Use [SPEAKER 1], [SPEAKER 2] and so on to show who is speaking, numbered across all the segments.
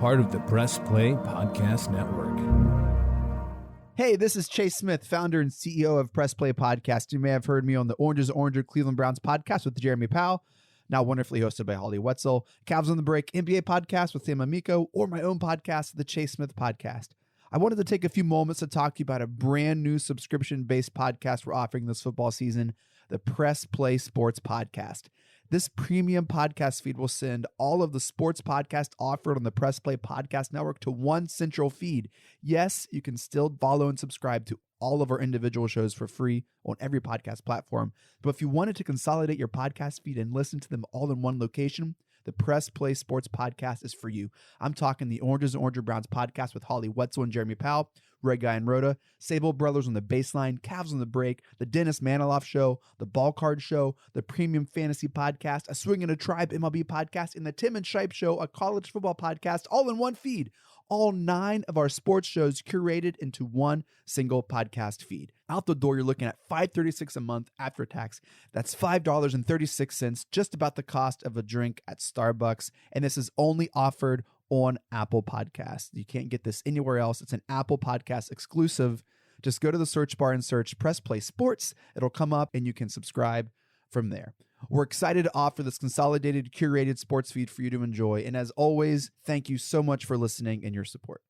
[SPEAKER 1] part of the Press Play Podcast Network.
[SPEAKER 2] Hey, this is Chase Smith, founder and CEO of Press Play Podcast. You may have heard me on the Oranges Oranger Cleveland Browns podcast with Jeremy Powell, now wonderfully hosted by Holly Wetzel, Cavs on the Break NBA podcast with Sam Amico, or my own podcast, the Chase Smith Podcast. I wanted to take a few moments to talk to you about a brand new subscription-based podcast we're offering this football season, the Press Play Sports Podcast. This premium podcast feed will send all of the sports podcasts offered on the Press Play Podcast Network to one central feed. Yes, you can still follow and subscribe to all of our individual shows for free on every podcast platform. But if you wanted to consolidate your podcast feed and listen to them all in one location, the Press Play Sports Podcast is for you. I'm talking the Oranges and Oranger Browns podcast with Holly Wetzel and Jeremy Powell, Red Guy and Rhoda, Sable Brothers on the Baseline, Cavs on the Break, the Dennis Maniloff Show, the Ball Card Show, the Premium Fantasy Podcast, a Swing and a Tribe MLB podcast, and the Tim and Shipe Show, a college football podcast, all in one feed. All 9 of our sports shows curated into one single podcast feed. Out the door, you're looking at $5.36 a month after tax. That's $5.36, just about the cost of a drink at Starbucks. And this is only offered on Apple Podcasts. You can't get this anywhere else. It's an Apple Podcast exclusive. Just go to the search bar and search Press Play Sports. It'll come up and you can subscribe from there. We're excited to offer this consolidated, curated sports feed for you to enjoy. And as always, thank you so much for listening and your support.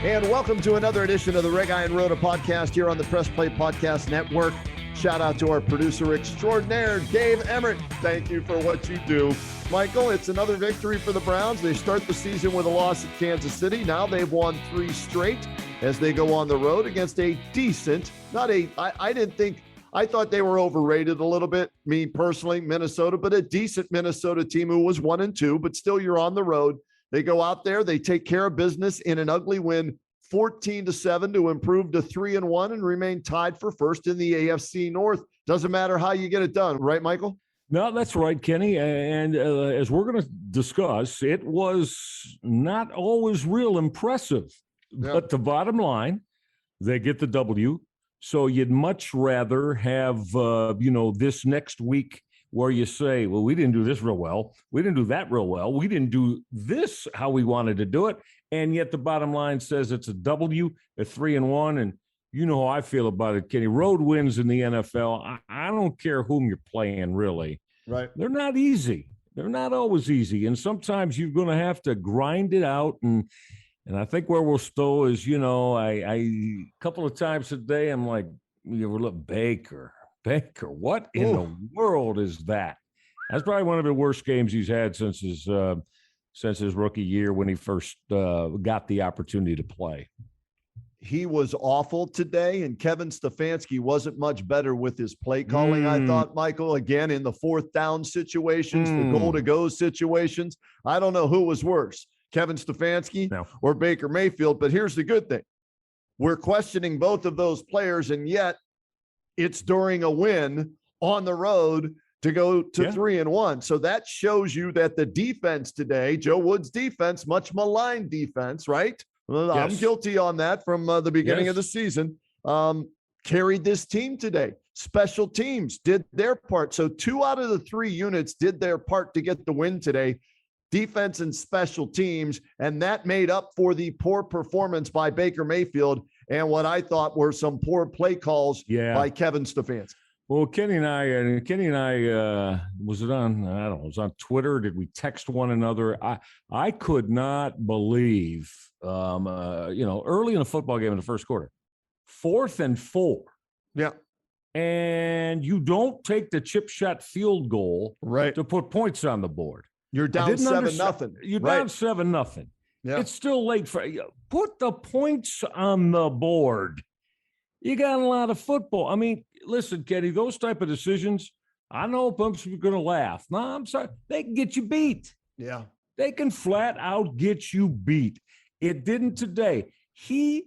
[SPEAKER 3] And welcome to another edition of the Red Guy and Rhoda podcast here on the Press Play Podcast Network. Shout out to our producer extraordinaire, Dave Emmert. Thank you for what you do. Michael, it's another victory for the Browns. They start the season with a loss at Kansas City. Now they've won 3 straight as they go on the road against a decent, I thought they were overrated a little bit, me personally, Minnesota, but a decent Minnesota team who was 1-2, but still you're on the road. They go out there, they take care of business in an ugly win, 14-7 to improve to 3-1 and remain tied for first in the AFC North. Doesn't matter how you get it done, right, Michael?
[SPEAKER 4] No, that's right, Kenny. And as we're going to discuss, it was not always real impressive. Yeah. But the bottom line, they get the W. So you'd much rather have, this next week where you say, well, we didn't do this real well. We didn't do that real well. We didn't do this how we wanted to do it. And yet the bottom line says it's a W at 3-1. And you know how I feel about it, Kenny. Road wins in the NFL. I don't care whom you're playing, really.
[SPEAKER 3] Right.
[SPEAKER 4] They're not easy. They're not always easy. And sometimes you're going to have to grind it out. And I think where we'll stow is, I a couple of times a day, I'm like, look, Baker, what in the world is that? That's probably one of the worst games he's had since his rookie year when he first got the opportunity to play.
[SPEAKER 3] He was awful today, and Kevin Stefanski wasn't much better with his play calling, I thought, Michael, again, in the 4th down situations, the goal-to-go situations. I don't know who was worse, Kevin Stefanski or Baker Mayfield, but here's the good thing. We're questioning both of those players, and yet it's during a win on the road to go to 3-1. So that shows you that the defense today, Joe Woods' defense, much maligned defense, right? Yes. I'm guilty on that from the beginning of the season. Carried this team today. Special teams did their part. So 2 out of the 3 units did their part to get the win today. Defense and special teams, and that made up for the poor performance by Baker Mayfield and what I thought were some poor play calls by Kevin Stefanski.
[SPEAKER 4] Well, Kenny and I, was it on, I don't know, it was on Twitter. Did we text one another? I could not believe, early in a football game in the first quarter, 4th and 4.
[SPEAKER 3] Yeah.
[SPEAKER 4] And you don't take the chip shot field goal to put points on the board.
[SPEAKER 3] You're down 7-0.
[SPEAKER 4] You're down 7-0. Yeah. It's still late for put the points on the board. You got a lot of football. I mean, listen, Kenny, those type of decisions, I know folks are going to laugh. No, I'm sorry. They can get you beat.
[SPEAKER 3] Yeah.
[SPEAKER 4] They can flat out get you beat. It didn't today. He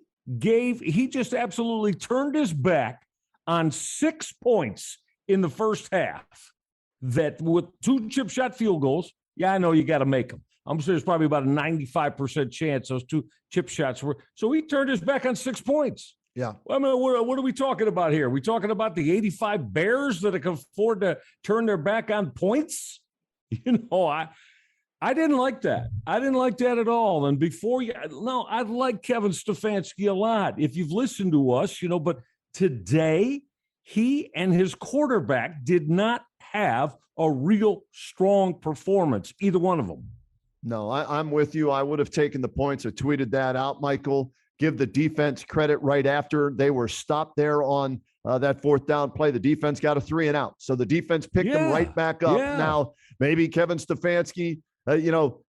[SPEAKER 4] just absolutely turned his back on 6 points in the first half that with 2 chip shot field goals, I know you got to make them. I'm sure there's probably about a 95% chance those 2 chip shots were. So he turned his back on 6 points.
[SPEAKER 3] Yeah.
[SPEAKER 4] I mean, what are we talking about here? Are we talking about the 85 Bears that can afford to turn their back on points? I didn't like that. I didn't like that at all. And I like Kevin Stefanski a lot. If you've listened to us, but today he and his quarterback did not have a real strong performance, either one of them.
[SPEAKER 3] No, I'm with you. I would have taken the points or tweeted that out, Michael. Give the defense credit right after they were stopped there on that fourth down play. The defense got a 3 and out. So the defense picked them right back up.
[SPEAKER 4] Yeah.
[SPEAKER 3] Now, maybe Kevin Stefanski,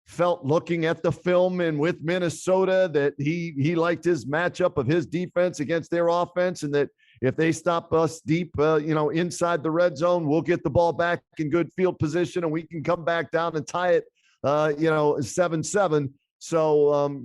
[SPEAKER 3] felt looking at the film and with Minnesota that he liked his matchup of his defense against their offense, and that if they stop us deep, inside the red zone, we'll get the ball back in good field position and we can come back down and tie it, 7-7. So,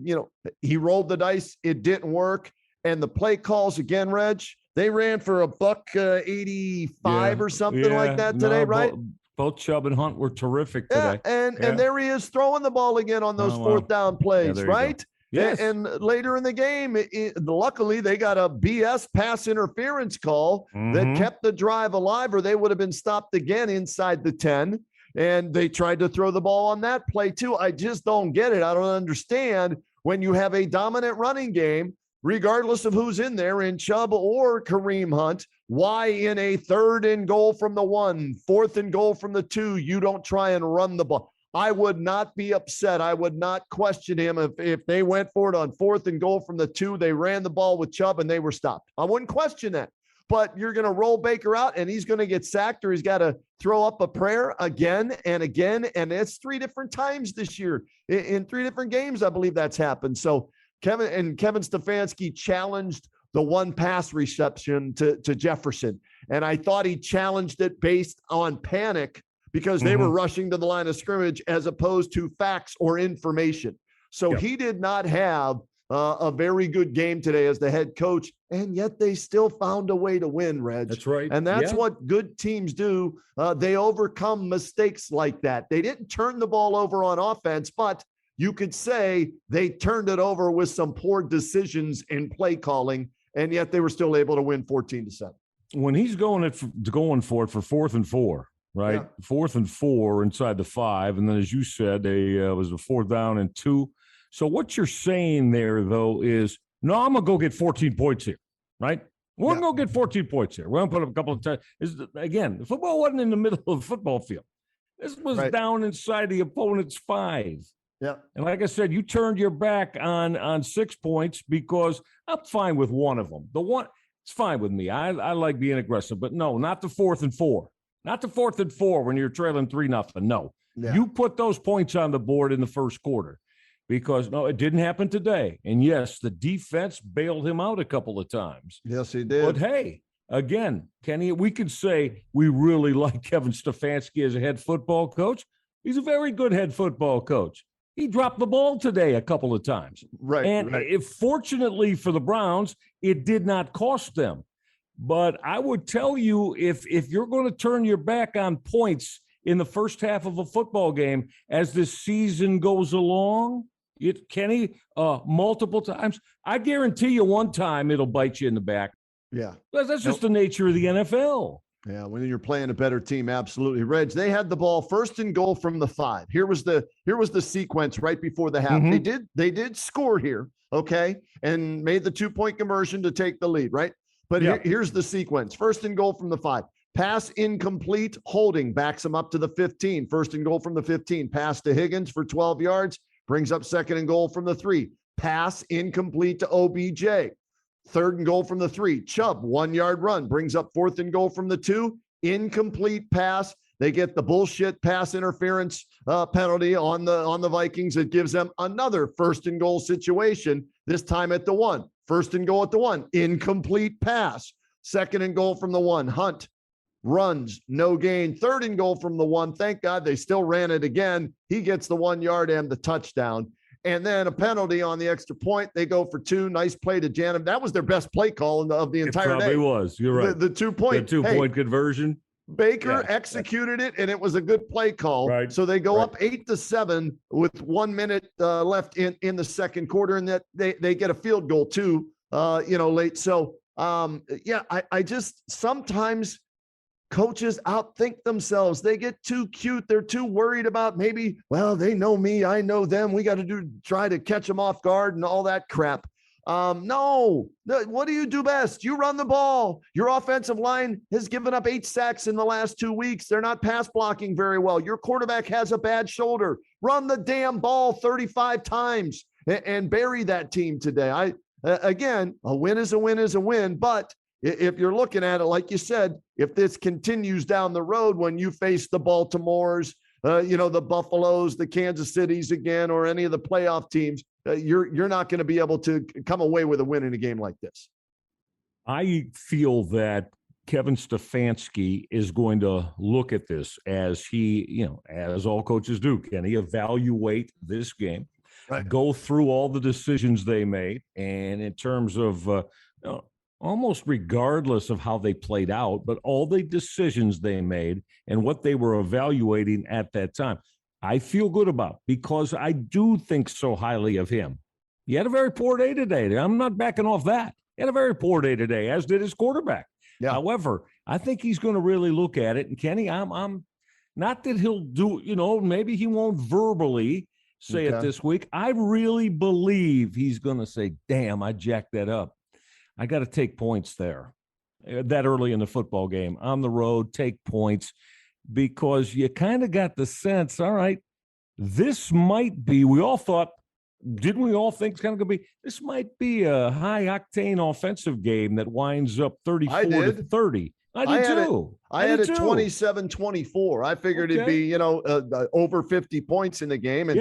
[SPEAKER 3] he rolled the dice. It didn't work. And the play calls again, Reg, they ran for a $185 or something like that today, right?
[SPEAKER 4] Both Chubb and Hunt were terrific today.
[SPEAKER 3] And there he is throwing the ball again on those fourth down plays, right?
[SPEAKER 4] Yes.
[SPEAKER 3] And later in the game, luckily they got a BS pass interference call that kept the drive alive, or they would have been stopped again inside the 10. And they tried to throw the ball on that play too. I just don't get it. I don't understand when you have a dominant running game, regardless of who's in there, in Chubb or Kareem Hunt, why in a 3rd and goal from the 1, 4th and goal from the 2, you don't try and run the ball. I would not be upset. I would not question him if they went for it on 4th and goal from the 2, they ran the ball with Chubb and they were stopped. I wouldn't question that. But you're going to roll Baker out and he's going to get sacked, or he's got to throw up a prayer again and again. And it's 3 different times this year in 3 different games. I believe that's happened. So Kevin Stefanski challenged the one pass reception to Jefferson. And I thought he challenged it based on panic because they were rushing to the line of scrimmage as opposed to facts or information. So he did not have a very good game today as the head coach, and yet they still found a way to win, Reg.
[SPEAKER 4] That's right.
[SPEAKER 3] And that's what good teams do. They overcome mistakes like that. They didn't turn the ball over on offense, but you could say they turned it over with some poor decisions in play calling, and yet they were still able to win 14-7.
[SPEAKER 4] When he's going for it for 4th and 4, right?
[SPEAKER 3] Yeah.
[SPEAKER 4] 4th and 4 inside the 5, and then as you said, was a 4th down and 2. So what you're saying there, though, is, no, I'm going to go get 14 points here, right? We're going to go get 14 points here. We're going to put up a couple of times. Again, the football wasn't in the middle of the football field. This was down inside the opponent's 5.
[SPEAKER 3] Yeah.
[SPEAKER 4] And like I said, you turned your back on 6 points because I'm fine with one of them. The one, it's fine with me. I like being aggressive, but no, not the 4th and 4. Not the 4th and 4 when you're trailing 3-0. No. Yeah. You put those points on the board in the first quarter. Because, no, it didn't happen today. And, yes, the defense bailed him out a couple of times.
[SPEAKER 3] Yes, he did.
[SPEAKER 4] But, hey, again, Kenny, we could say we really like Kevin Stefanski as a head football coach. He's a very good head football coach. He dropped the ball today a couple of times.
[SPEAKER 3] Right.
[SPEAKER 4] And fortunately for the Browns, it did not cost them. But I would tell you, if you're going to turn your back on points in the first half of a football game as this season goes along, Kenny, multiple times, I guarantee you one time it'll bite you in the back.
[SPEAKER 3] Yeah.
[SPEAKER 4] That's just the nature of the NFL.
[SPEAKER 3] Yeah, when you're playing a better team, absolutely. Reg, they had the ball 1st and goal from the 5. Here was the sequence right before the half. They did score here, okay, and made the 2-point conversion to take the lead, right? But here's the sequence. 1st and goal from the 5. Pass incomplete, holding, backs him up to the 15. 1st and goal from the 15. Pass to Higgins for 12 yards. Brings up 2nd and goal from the 3. Pass incomplete to OBJ. 3rd and goal from the 3. Chubb, 1-yard run. Brings up 4th and goal from the 2. Incomplete pass. They get the bullshit pass interference penalty on the Vikings. It gives them another 1st and goal situation, this time at the 1. 1st and goal at the 1. Incomplete pass. 2nd and goal from the 1. Hunt runs, no gain. 3rd and goal from the 1. Thank God they still ran it again. He gets the 1 yard and the touchdown. And then a penalty on the extra point. They go for 2. Nice play to Janum. That was their best play call of the entire day.
[SPEAKER 4] It probably was. You're right.
[SPEAKER 3] The 2-point.
[SPEAKER 4] The 2-point conversion.
[SPEAKER 3] Baker executed it, and it was a good play call.
[SPEAKER 4] Right.
[SPEAKER 3] So they go up 8-7 with 1 minute left in the second quarter, and that they get a field goal too late. So, I just sometimes coaches outthink themselves. They get too cute. They're too worried about maybe, well, they know me, I know them. We got to try to catch them off guard and all that crap. No, what do you do best? You run the ball. Your offensive line has given up 8 sacks in the last 2 weeks. They're not pass blocking very well. Your quarterback has a bad shoulder. Run the damn ball 35 times and bury that team today. Again, a win is a win is a win, but if you're looking at it, like you said, if this continues down the road when you face the Baltimores, the Buffaloes, the Kansas Cities again, or any of the playoff teams, you're not going to be able to come away with a win in a game like this.
[SPEAKER 4] I feel that Kevin Stefanski is going to look at this as he, as all coaches do, can he evaluate this game, right, go through all the decisions they made, and in terms of almost regardless of how they played out, but all the decisions they made and what they were evaluating at that time, I feel good about, because I do think so highly of him. He had a very poor day today. I'm not backing off that. He had a very poor day today, as did his quarterback. Yeah. However, I think he's going to really look at it. And Kenny, I'm not that he'll do, maybe he won't verbally say it this week. I really believe he's going to say, damn, I jacked that up. I got to take points there that early in the football game on the road, take points, because you kind of got the sense, all right, this might be, didn't we all think it's kind of going to be, this might be a high octane offensive game that winds up 34-30. I did too.
[SPEAKER 3] I had it 27-24. I figured it'd be, over 50 points in the game. And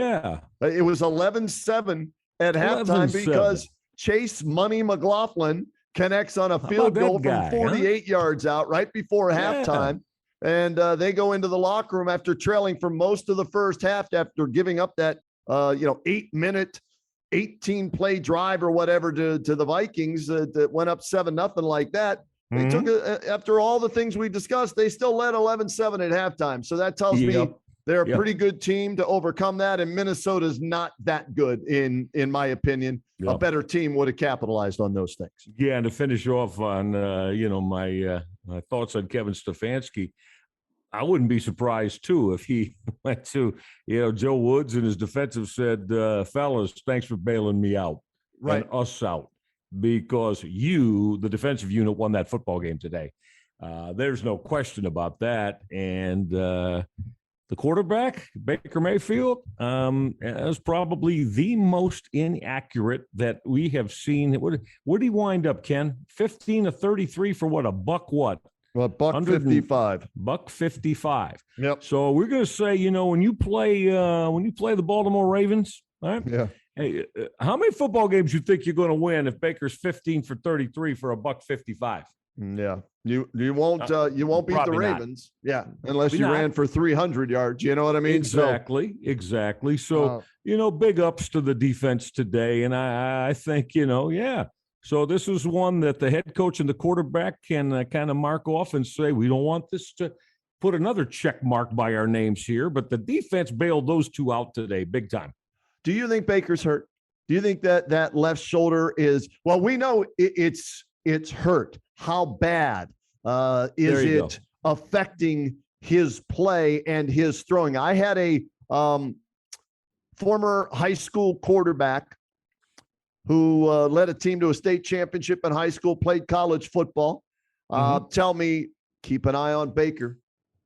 [SPEAKER 3] it was 11-7 at halftime because Chase Money McLaughlin connects on a field goal from 48 yards out right before halftime. And they go into the locker room after trailing for most of the first half after giving up that, 8-minute, 18-play drive or whatever to the Vikings that went up 7-0 like that. They took it after all the things we discussed. They still led 11-7 at halftime. So that tells me they're a pretty good team to overcome that. And Minnesota's not that good, in my opinion. A better team would have capitalized on those things.
[SPEAKER 4] Yeah, and to finish off on, my thoughts on Kevin Stefanski, I wouldn't be surprised, too, if he went to, Joe Woods and his defensive said, fellas, thanks for bailing me out and us out, because the defensive unit, won that football game today. There's no question about that. And the quarterback, Baker Mayfield, is probably the most inaccurate that we have seen. What did he wind up, Ken? 15 of 33 for what? A buck what?
[SPEAKER 3] Well, $155.
[SPEAKER 4] $155.
[SPEAKER 3] Yep.
[SPEAKER 4] So we're going to say, when you play the Baltimore Ravens, right?
[SPEAKER 3] Yeah.
[SPEAKER 4] Hey, how many football games you think you're going to win if Baker's 15 for 33 for $155?
[SPEAKER 3] Yeah. You won't beat the Ravens.
[SPEAKER 4] Not.
[SPEAKER 3] Yeah. Unless you ran for 300 yards. You know what I mean?
[SPEAKER 4] Exactly. So, big ups to the defense today. And I think, So this is one that the head coach and the quarterback can kind of mark off and say, we don't want this to put another check mark by our names here. But the defense bailed those two out today, big time.
[SPEAKER 3] Do you think Baker's hurt? Do you think that left shoulder is, well, we know it's hurt. How bad is it affecting his play and his throwing? I had a former high school quarterback who led a team to a state championship in high school, played college football. Tell me, keep an eye on Baker.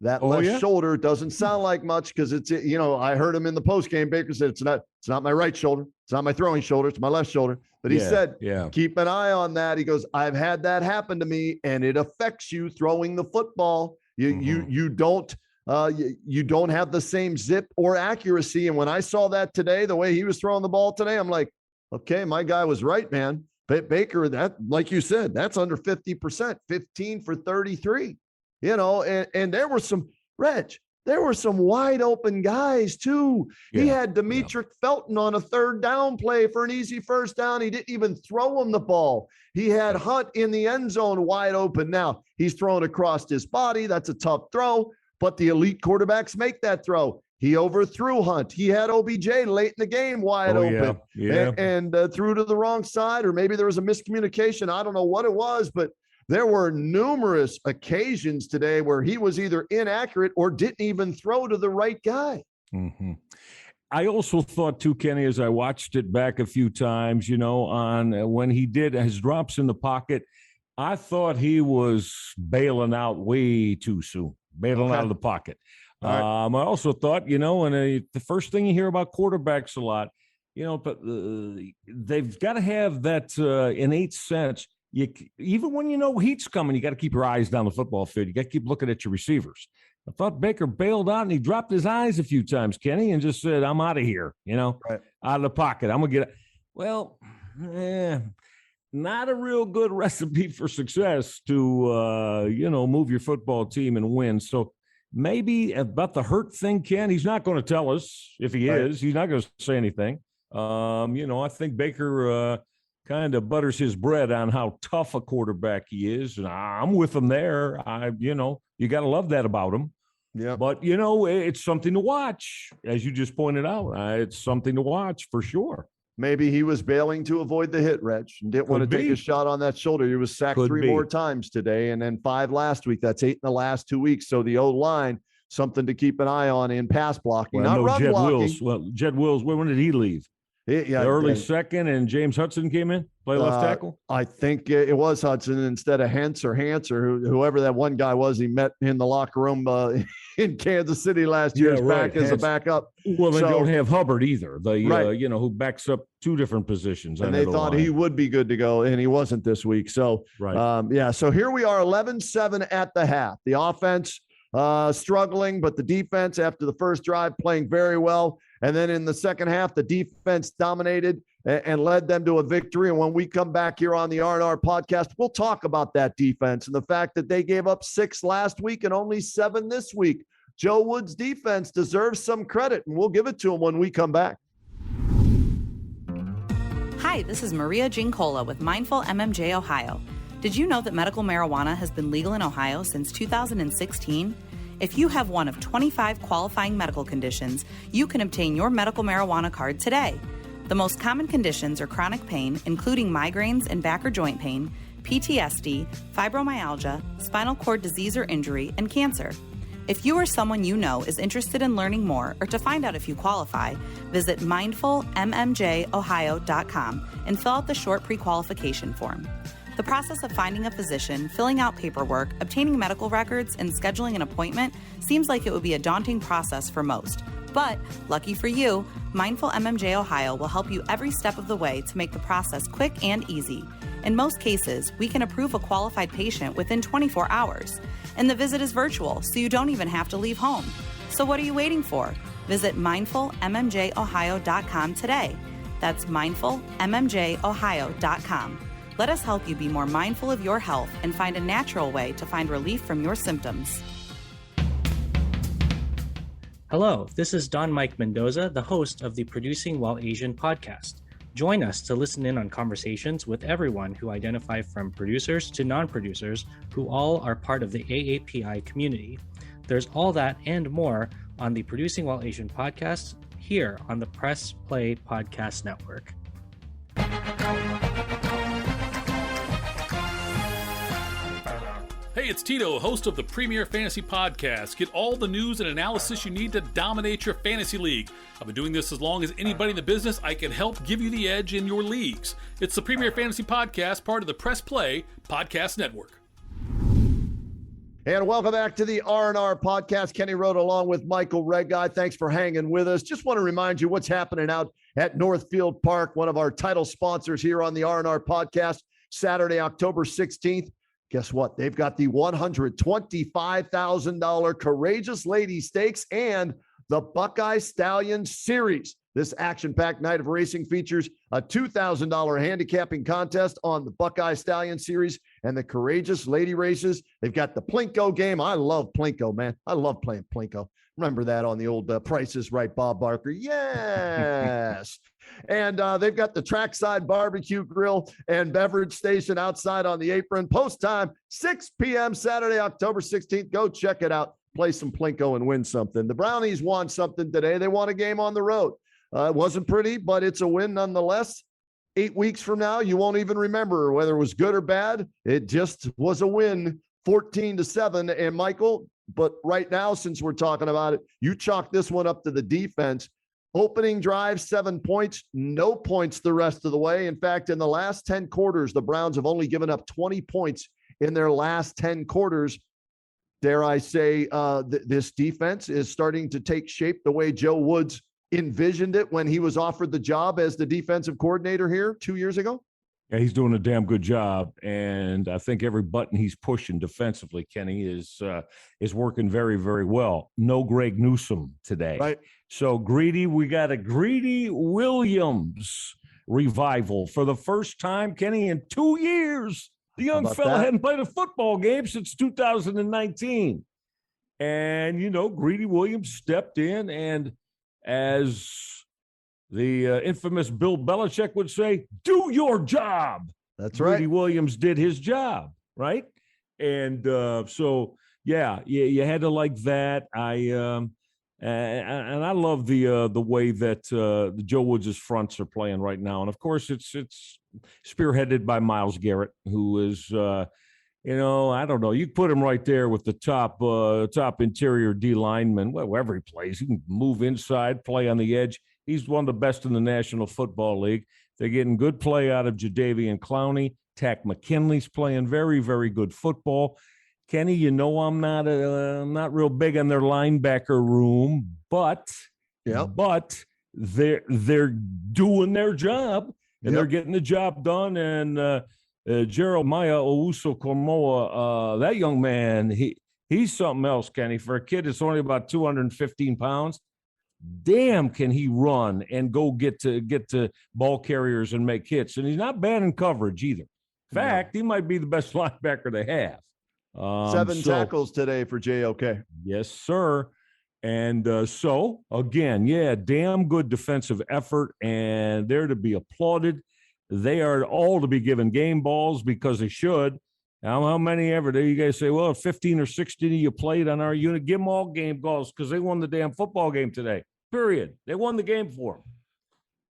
[SPEAKER 3] That left shoulder doesn't sound like much because it's, I heard him in the postgame. Baker said, it's not my right shoulder. It's not my throwing shoulder. It's my left shoulder. But he said, keep an eye on that. He goes, I've had that happen to me, and it affects you throwing the football. You don't have the same zip or accuracy. And when I saw that today, the way he was throwing the ball today, I'm like, okay, my guy was right, man. Baker, that, like you said, that's under 50%, 15 for 33. And there were some, there were some wide open guys too. He had Demetric Felton on a third down play for an easy first down. He didn't even throw him the ball. He had Hunt in the end zone wide open. Now he's thrown across his body. That's a tough throw, but the elite quarterbacks make that throw. He overthrew Hunt. He had OBJ late in the game wide open and threw to the wrong side, or maybe there was a miscommunication. I don't know what it was, but there were numerous occasions today where he was either inaccurate or didn't even throw to the right guy.
[SPEAKER 4] Mm-hmm. I also thought too, Kenny, as I watched it back a few times, on when he did his drops in the pocket, I thought he was bailing out way too soon, out of the pocket. Right. I also thought, and the first thing you hear about quarterbacks a lot, but they've got to have that innate sense. Even when heat's coming, you got to keep your eyes down the football field. You got to keep looking at your receivers. I thought Baker bailed out and he dropped his eyes a few times, Kenny, and just said, I'm out of here, out of the pocket. I'm going to get it. Well, not a real good recipe for success to, move your football team and win. So maybe about the hurt thing, Ken, he's not going to tell us if he is. He's not going to say anything. I think Baker kind of butters his bread on how tough a quarterback he is. And I'm with him there. You got to love that about him. Yeah. But, it's something to watch. As you just pointed out, it's something to watch for sure.
[SPEAKER 3] Maybe he was bailing to avoid the hit, Reg, and didn't want to take a shot on that shoulder. He was sacked three more times today and then 5 last week. That's 8 in the last 2 weeks. So the O-line, something to keep an eye on in pass blocking, not run blocking.
[SPEAKER 4] Jed Wills, when did he leave? The early second, and James Hudson came in, play left tackle?
[SPEAKER 3] I think it was Hudson instead of Hance or whoever that one guy was he met in the locker room in Kansas City last year back as a backup.
[SPEAKER 4] Well, they don't have Hubbard either, who backs up 2 different positions.
[SPEAKER 3] And they thought he would be good to go, and he wasn't this week. So, so here we are, 11-7 at the half. The offense struggling, but the defense after the first drive playing very well. And then in the second half, the defense dominated and led them to a victory. And when we come back here on the R&R podcast, we'll talk about that defense and the fact that they gave up 6 last week and only 7 this week. Joe Wood's defense deserves some credit, and we'll give it to him when we come back.
[SPEAKER 5] Hi, this is Maria Gincola with Mindful MMJ Ohio. Did you know that medical marijuana has been legal in Ohio since 2016? If you have one of 25 qualifying medical conditions, you can obtain your medical marijuana card today. The most common conditions are chronic pain, including migraines and back or joint pain, PTSD, fibromyalgia, spinal cord disease or injury, and cancer. If you or someone you know is interested in learning more or to find out if you qualify, visit mindfulmmjohio.com and fill out the short pre-qualification form. The process of finding a physician, filling out paperwork, obtaining medical records, and scheduling an appointment seems like it would be a daunting process for most. But, lucky for you, Mindful MMJ Ohio will help you every step of the way to make the process quick and easy. In most cases, we can approve a qualified patient within 24 hours. And the visit is virtual, so you don't even have to leave home. So what are you waiting for? Visit mindfulmmjohio.com today. That's mindfulmmjohio.com. Let us help you be more mindful of your health and find a natural way to find relief from your symptoms.
[SPEAKER 6] Hello, this is Don Mike Mendoza, the host of the Producing While Asian podcast. Join us to listen in on conversations with everyone who identify from producers to non-producers who all are part of the AAPI community. There's all that and more on the Producing While Asian podcast here on the Press Play Podcast Network.
[SPEAKER 7] Hey, it's Tito, host of the Premier Fantasy Podcast. Get all the news and analysis you need to dominate your fantasy league. I've been doing this as long as anybody in the business. I can help give you the edge in your leagues. It's the Premier Fantasy Podcast, part of the Press Play Podcast Network.
[SPEAKER 3] And welcome back to the R&R Podcast. Kenny Road along with Michael Redguy. Thanks for hanging with us. Just want to remind you what's happening out at Northfieldpark, one of our title sponsors here on the R&R Podcast, Saturday, October 16th. Guess what? They've got the $125,000 Courageous Lady Stakes and the Buckeye Stallion Series. This action-packed night of racing features a $2,000 handicapping contest on the Buckeye Stallion Series and the Courageous Lady Races. They've got the Plinko game. I love Plinko, man. I love playing Plinko. Remember that on the old Price is Right, Bob Barker? Yes. And they've got the trackside barbecue grill and beverage station outside on the apron. Post time, 6 p.m. Saturday, October 16th. Go check it out. play some Plinko and win something. The Brownies won something today. They won a game on the road. It wasn't pretty, but it's a win nonetheless. 8 weeks from now, you won't even remember whether it was good or bad. It just was a win, 14-7. And Michael, but right now, since we're talking about it, you chalk this one up to the defense. Opening drive, 7 points, no points the rest of the way. In fact, in the last 10 quarters, the Browns have only given up 20 points in their last 10 quarters. Dare I say, this defense is starting to take shape the way Joe Woods envisioned it when he was offered the job as the defensive coordinator here 2 years ago?
[SPEAKER 4] Yeah, he's doing a damn good job, and I think every button he's pushing defensively, Kenny, is working very, very well. No Greg Newsome today.
[SPEAKER 3] Right.
[SPEAKER 4] So we got a Greedy Williams revival for the first time, Kenny, in 2 years. The young fella hadn't played a football game since 2019. And, Greedy Williams stepped in, and as the infamous Bill Belichick would say, do your job.
[SPEAKER 3] That's right.
[SPEAKER 4] Greedy Williams did his job, right? And so, yeah, you had to like that. And I love the way that the Joe Woods' fronts are playing right now. And, of course, it's spearheaded by Myles Garrett, who is, I don't know. You put him right there with the top interior D lineman, wherever he plays. He can move inside, play on the edge. He's one of the best in the National Football League. They're getting good play out of Jadeveon Clowney. Tack McKinley's playing very, very good football. Kenny, I'm not real big on their linebacker room, but they're doing their job, and they're getting the job done. And Jeremiah Owusu-Koramoah, that young man, he's something else, Kenny. For a kid that's only about 215 pounds, damn, can he run and go get to ball carriers and make hits. And he's not bad in coverage either. In fact, he might be the best linebacker they have.
[SPEAKER 3] 7 tackles today for JOK.
[SPEAKER 4] Yes, sir. And so, again, damn good defensive effort, and they're to be applauded. They are all to be given game balls because they should. How many ever do you guys say, well, 15 or 16 of you played on our unit? Give them all game balls because they won the damn football game today. Period. They won the game for them.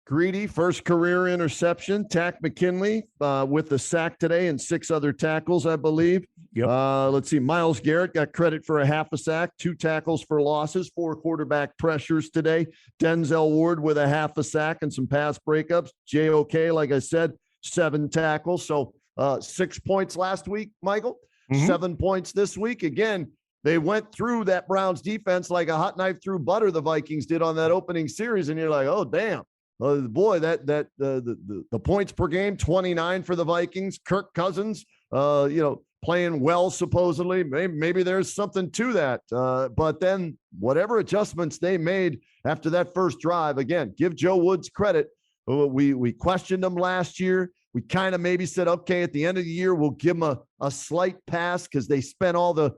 [SPEAKER 3] Greedy, first career interception. Tack McKinley with the sack today and 6 other tackles, I believe.
[SPEAKER 4] Yep.
[SPEAKER 3] Let's see. Myles Garrett got credit for a half a sack, 2 tackles for losses, 4 quarterback pressures today. Denzel Ward with a half a sack and some pass breakups. JOK, like I said, 7 tackles. So 6 points last week, Michael. 7 points this week. Again, they went through that Browns defense like a hot knife through butter, the Vikings did on that opening series. And you're like, oh, damn. Boy, the points per game, 29 for the Vikings. Kirk Cousins, playing well, supposedly. Maybe there's something to that. But then whatever adjustments they made after that first drive, again, give Joe Woods credit. We questioned them last year. We kind of maybe said, okay, at the end of the year, we'll give them a slight pass because they spent all the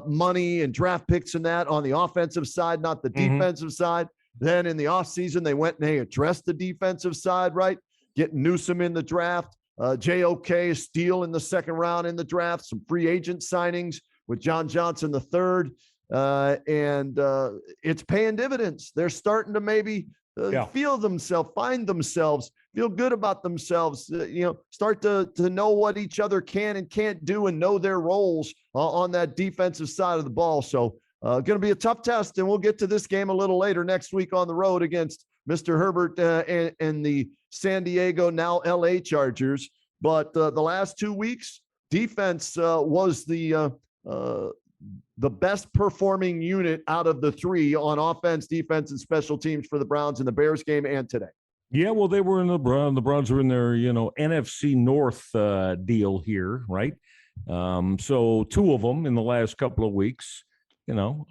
[SPEAKER 3] money and draft picks and that on the offensive side, not the defensive side. Then in the offseason, they went and they addressed the defensive side, right? Getting Newsome in the draft. JOK, Steele in the second round in the draft. Some free agent signings with John Johnson III. And it's paying dividends. They're starting to maybe feel themselves, find themselves, feel good about themselves, start to know what each other can and can't do and know their roles on that defensive side of the ball. So going to be a tough test, and we'll get to this game a little later next week on the road against Mr. Herbert and the San Diego, now LA Chargers. But the last 2 weeks, defense was the best performing unit out of the 3 on offense, defense, and special teams for the Browns in the Bears game and today.
[SPEAKER 4] Yeah, well, they were in the Browns were in their, NFC North deal here, right? So 2 of them in the last couple of weeks,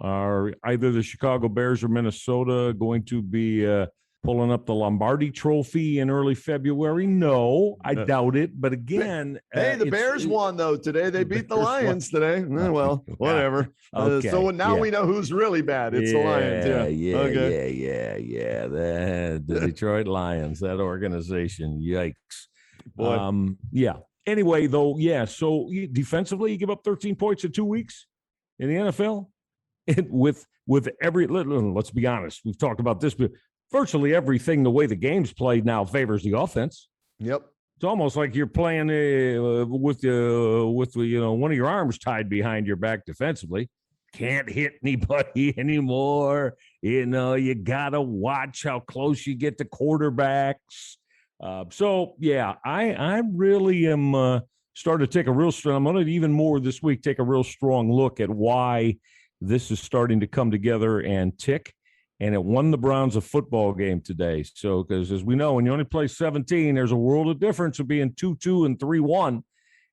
[SPEAKER 4] are either the Chicago Bears or Minnesota going to be pulling up the Lombardi Trophy in early February? No, I doubt it. But again,
[SPEAKER 3] the Bears won though today. They beat the Lions today. Well, whatever.
[SPEAKER 4] Okay.
[SPEAKER 3] So now we know who's really bad. It's the Lions.
[SPEAKER 4] The Detroit Lions, that organization. Yikes.
[SPEAKER 3] Boy.
[SPEAKER 4] Anyway, though, so defensively, you give up 13 points in 2 weeks in the NFL. with every, let's be honest, we've talked about this, but virtually everything, the way the game's played now favors the offense.
[SPEAKER 3] Yep.
[SPEAKER 4] It's almost like you're playing with one of your arms tied behind your back defensively. Can't hit anybody anymore. You gotta watch how close you get to quarterbacks. I really am starting to take a real strong. I'm going to even more this week take a real strong look at why this is starting to come together and tick. And it won the Browns a football game today. So, because as we know, when you only play 17, there's a world of difference of being 2-2 and 3-1.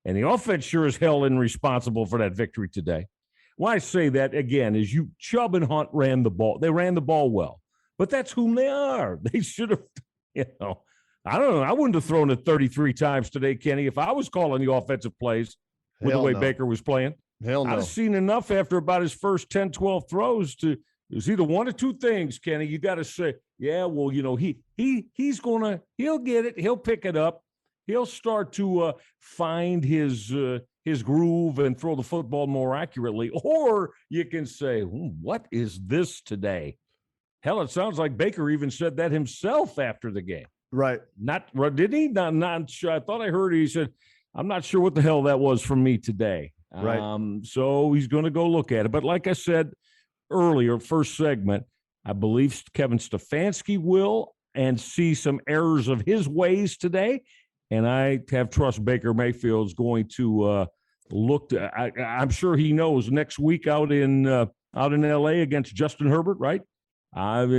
[SPEAKER 4] And the offense sure as hell isn't responsible for that victory today. Why I say that, again, is Chubb and Hunt ran the ball. They ran the ball well. But that's whom they are. They should have, I don't know. I wouldn't have thrown it 33 times today, Kenny, if I was calling the offensive plays with the way Baker was playing.
[SPEAKER 3] Hell no.
[SPEAKER 4] I've seen enough after about his first 10, 12 throws to – it was either one or two things, Kenny. You got to say, yeah, well, he'll get it. He'll pick it up. He'll start to find his groove and throw the football more accurately. Or you can say, what is this today? Hell, it sounds like Baker even said that himself after the game.
[SPEAKER 3] Right.
[SPEAKER 4] Did he? Not sure. I thought I heard he said, I'm not sure what the hell that was from me today.
[SPEAKER 3] Right.
[SPEAKER 4] So he's going to go look at it. But like I said earlier, first segment, I believe Kevin Stefanski will and see some errors of his ways today. And I have trust Baker Mayfield's going to look. I'm sure he knows next week out in L.A. against Justin Herbert, right? 14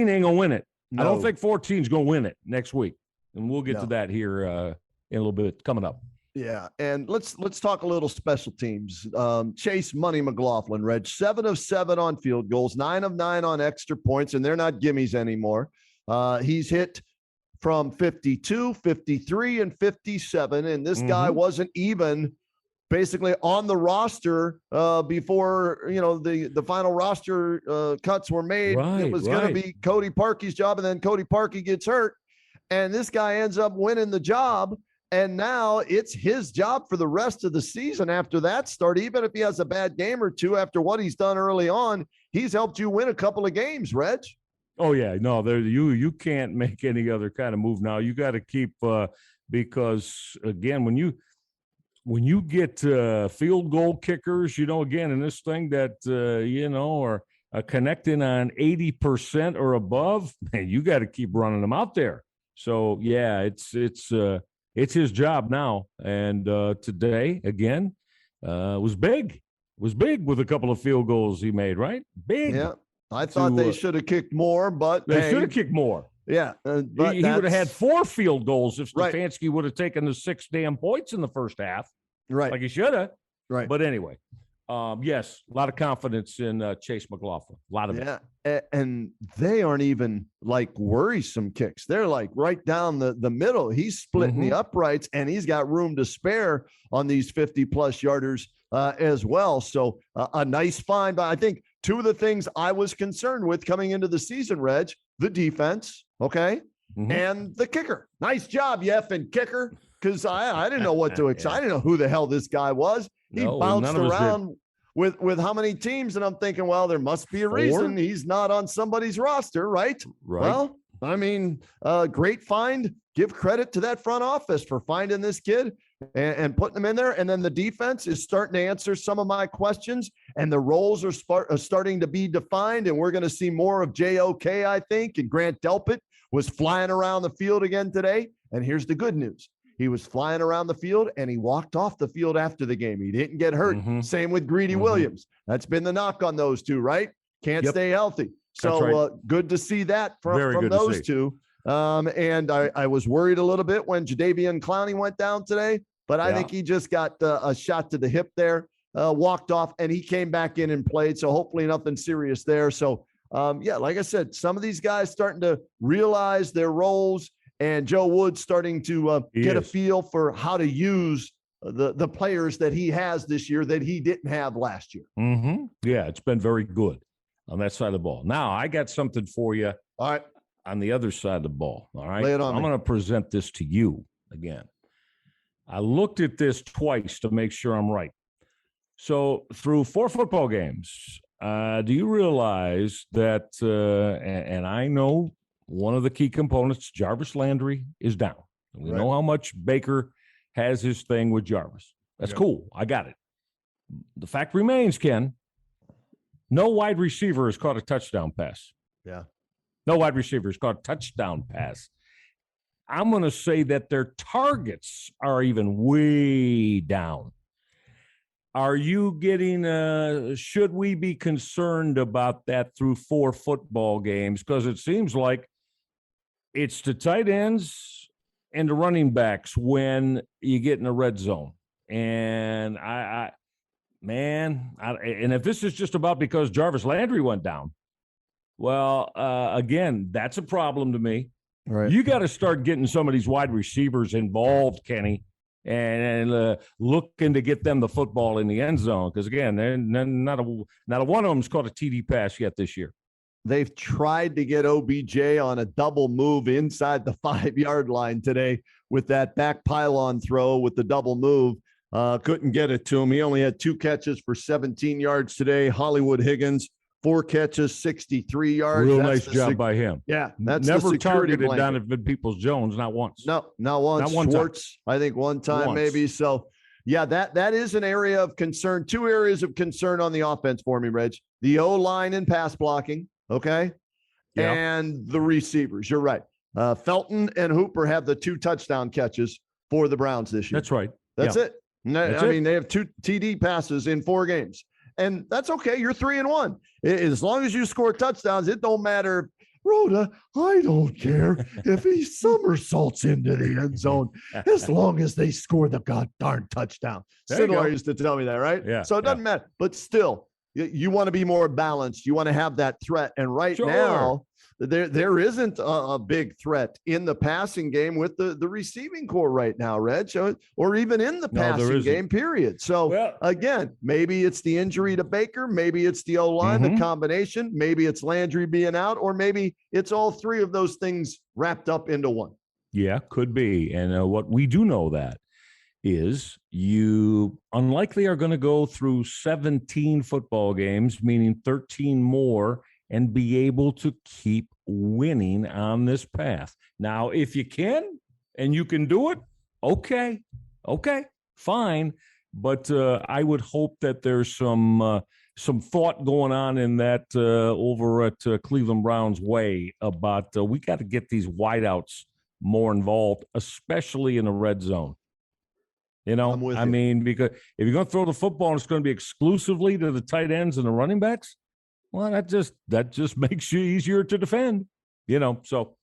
[SPEAKER 4] ain't going to win it. No. I don't think 14 is going to win it next week. And we'll get to that here in a little bit coming up.
[SPEAKER 3] Yeah, and let's talk a little special teams. Chase Money McLaughlin, Reg, 7 of 7 on field goals, 9 of 9 on extra points, and they're not gimmies anymore. He's hit from 52, 53, and 57, and this guy wasn't even basically on the roster before the final roster cuts were made.
[SPEAKER 4] Right,
[SPEAKER 3] it was going to be Cody Parkey's job, and then Cody Parkey gets hurt, and this guy ends up winning the job. And now it's his job for the rest of the season after that start. Even if he has a bad game or two after what he's done early on, he's helped you win a couple of games, Reg.
[SPEAKER 4] Oh, yeah. No, you can't make any other kind of move now. You got to keep because, again, when you get field goal kickers, again, in this thing that, are connecting on 80% or above, man, you got to keep running them out there. So, yeah, it's his job now. And today, again, was big. Was big with a couple of field goals he made, right? Big.
[SPEAKER 3] Yeah. I thought they should have kicked more, but
[SPEAKER 4] they should have kicked more.
[SPEAKER 3] Yeah.
[SPEAKER 4] But he would have had 4 field goals if Stefanski would have taken the 6 damn points in the first half.
[SPEAKER 3] Right.
[SPEAKER 4] Like he should have.
[SPEAKER 3] Right.
[SPEAKER 4] But anyway, yes, a lot of confidence in Chase McLaughlin. A lot of it.
[SPEAKER 3] And they aren't even like worrisome kicks. They're like right down the middle. He's splitting the uprights, and he's got room to spare on these 50-plus yarders as well. So a nice find. But I think 2 of the things I was concerned with coming into the season, Reg, the defense, and the kicker. Nice job, you effing kicker, because I didn't know what to expect. I didn't know who the hell this guy was. He bounced around with how many teams, and I'm thinking, well, there must be a reason he's not on somebody's roster, right? Well, I mean, great find. Give credit to that front office for finding this kid and putting him in there. And then the defense is starting to answer some of my questions, and the roles are starting to be defined, and we're going to see more of JOK, I think. And Grant Delpit was flying around the field again today. And here's the good news. He was flying around the field, and he walked off the field after the game. He didn't get hurt. Same with Greedy Williams. That's been the knock on those 2, right? Can't stay healthy. So good to see that from those 2. And I was worried a little bit when Jadeveon Clowney went down today, but I think he just got a shot to the hip there, walked off, and he came back in and played. So hopefully nothing serious there. So, like I said, some of these guys starting to realize their roles. And Joe Wood's starting to get a feel for how to use the players that he has this year that he didn't have last year.
[SPEAKER 4] Yeah, it's been very good on that side of the ball. Now, I got something for you on the other side of the ball. All right.
[SPEAKER 3] Lay it on
[SPEAKER 4] I'm going to present this to you again. I looked at this twice to make sure I'm right. So through 4 football games, do you realize that, and I know one of the key components, Jarvis Landry, is down. We know how much Baker has his thing with Jarvis. That's cool. I got it. The fact remains, Ken, no wide receiver has caught a touchdown pass.
[SPEAKER 3] Yeah.
[SPEAKER 4] No wide receiver has caught a touchdown pass. I'm going to say that their targets are even way down. Are you getting, should we be concerned about that through 4 football games? Because it seems like it's the tight ends and the running backs when you get in the red zone. And and if this is just about because Jarvis Landry went down, well, again, that's a problem to me.
[SPEAKER 3] Right.
[SPEAKER 4] You got to start getting some of these wide receivers involved, Kenny, and looking to get them the football in the end zone. Because again, not a one of them's caught a TD pass yet this year.
[SPEAKER 3] They've tried to get OBJ on a double move inside the 5-yard line today with that back pylon throw with the double move. Couldn't get it to him. He only had 2 catches for 17 yards today. Hollywood Higgins, 4 catches, 63 yards.
[SPEAKER 4] Real nice job by him.
[SPEAKER 3] Yeah, that's
[SPEAKER 4] never targeted Donovan Peoples-Jones, not once.
[SPEAKER 3] No, not once.
[SPEAKER 4] Not one
[SPEAKER 3] Schwartz, I think one time maybe. So, yeah, that is an area of concern. 2 areas of concern on the offense for me, Reg. The O-line and pass blocking, okay?
[SPEAKER 4] Yeah.
[SPEAKER 3] And the receivers. You're right. Felton and Hooper have the 2 touchdown catches for the Browns this year.
[SPEAKER 4] That's right.
[SPEAKER 3] That's it.
[SPEAKER 4] That's
[SPEAKER 3] I mean, they have 2 TD passes in 4 games. And that's okay. You're 3-1. As long as you score touchdowns, it don't matter. Rhoda, I don't care if he somersaults into the end zone as long as they score the goddamn touchdown. Sidlar used to tell me that, right?
[SPEAKER 4] Yeah.
[SPEAKER 3] So it doesn't matter. But still, you want to be more balanced. You want to have that threat. And right now, there isn't a big threat in the passing game with the receiving core right now, Reg, or even in the passing game, period. So, again, maybe it's the injury to Baker. Maybe it's the O-line, the combination. Maybe it's Landry being out, or maybe it's all 3 of those things wrapped up into one.
[SPEAKER 4] Yeah, could be. And what we do know that is you unlikely are going to go through 17 football games, meaning 13 more, and be able to keep winning on this path. Now, if you can and you can do it, okay, fine. But I would hope that there's some thought going on in that over at Cleveland Browns way about we got to get these wideouts more involved, especially in the red zone. You know, I mean, because if you're going to throw the football and it's going to be exclusively to the tight ends and the running backs, well, that just makes you easier to defend, you know. So